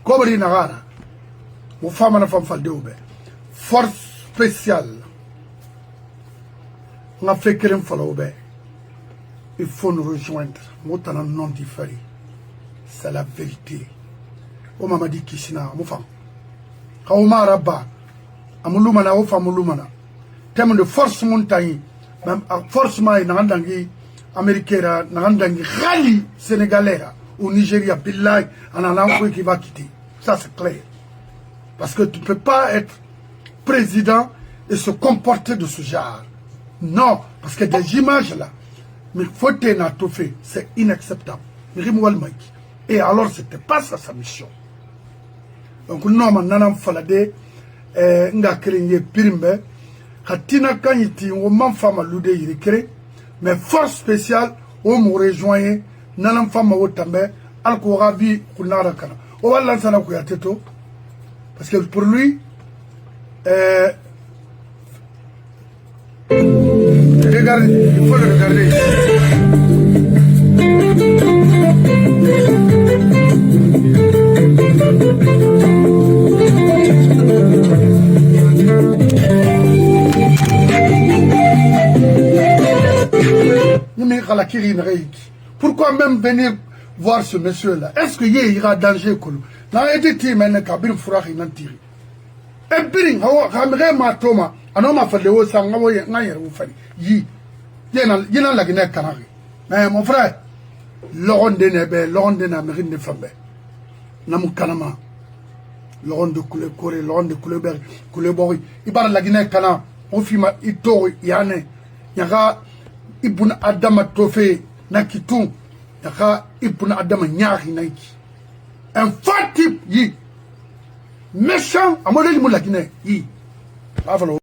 kobri nagara mo fama na fam falde obe force spéciale na fekelem falo obe il faut nous rejoindre motana non différé c'est la vérité o mamadi kishina mo fam kawma rabba amulumana o famulumana terme de force montagne même forcément il n'andangi américain n'andangi rali sénégalais au Nigeria billahi en allant qui va quitter ça c'est clair parce que tu peux pas être président et se comporter de ce genre non parce que des images là mais faut t'en tout fait c'est inacceptable et alors c'était pas ça sa mission donc non man nanam falade nga créer pirimbe Katina Kanyiti, on m'a fait maloude yirikere, mais force spéciale, on m'a rejoint, nanam fama wotambe, alkorabi, kunarakana. On va lancer la kuyateto, parce que pour lui, regardez, il faut le regarder. Pourquoi même venir voir ce monsieur-là? Est-ce qu'il y aura danger? N'a été tiré, mais Kabir Fourah n'a tiré. Et bien, Hamre Matoma, un homme a fait le haut sang, y a la Guinée Canari. Mais mon frère, Laurent de Nebe, Laurent de Namerine de Fabé, Namou Kanama, Laurent de Koulé, Laurent de Koulébori, il parle de la Guinée Canari, on filme Ito, Yane, Yara. Ibn Adama Tofé Nakitou, Yaka Ibn Adama Nyari Naiki. Un fat type, yi. Méchant, à modèle de la Guinée, yi.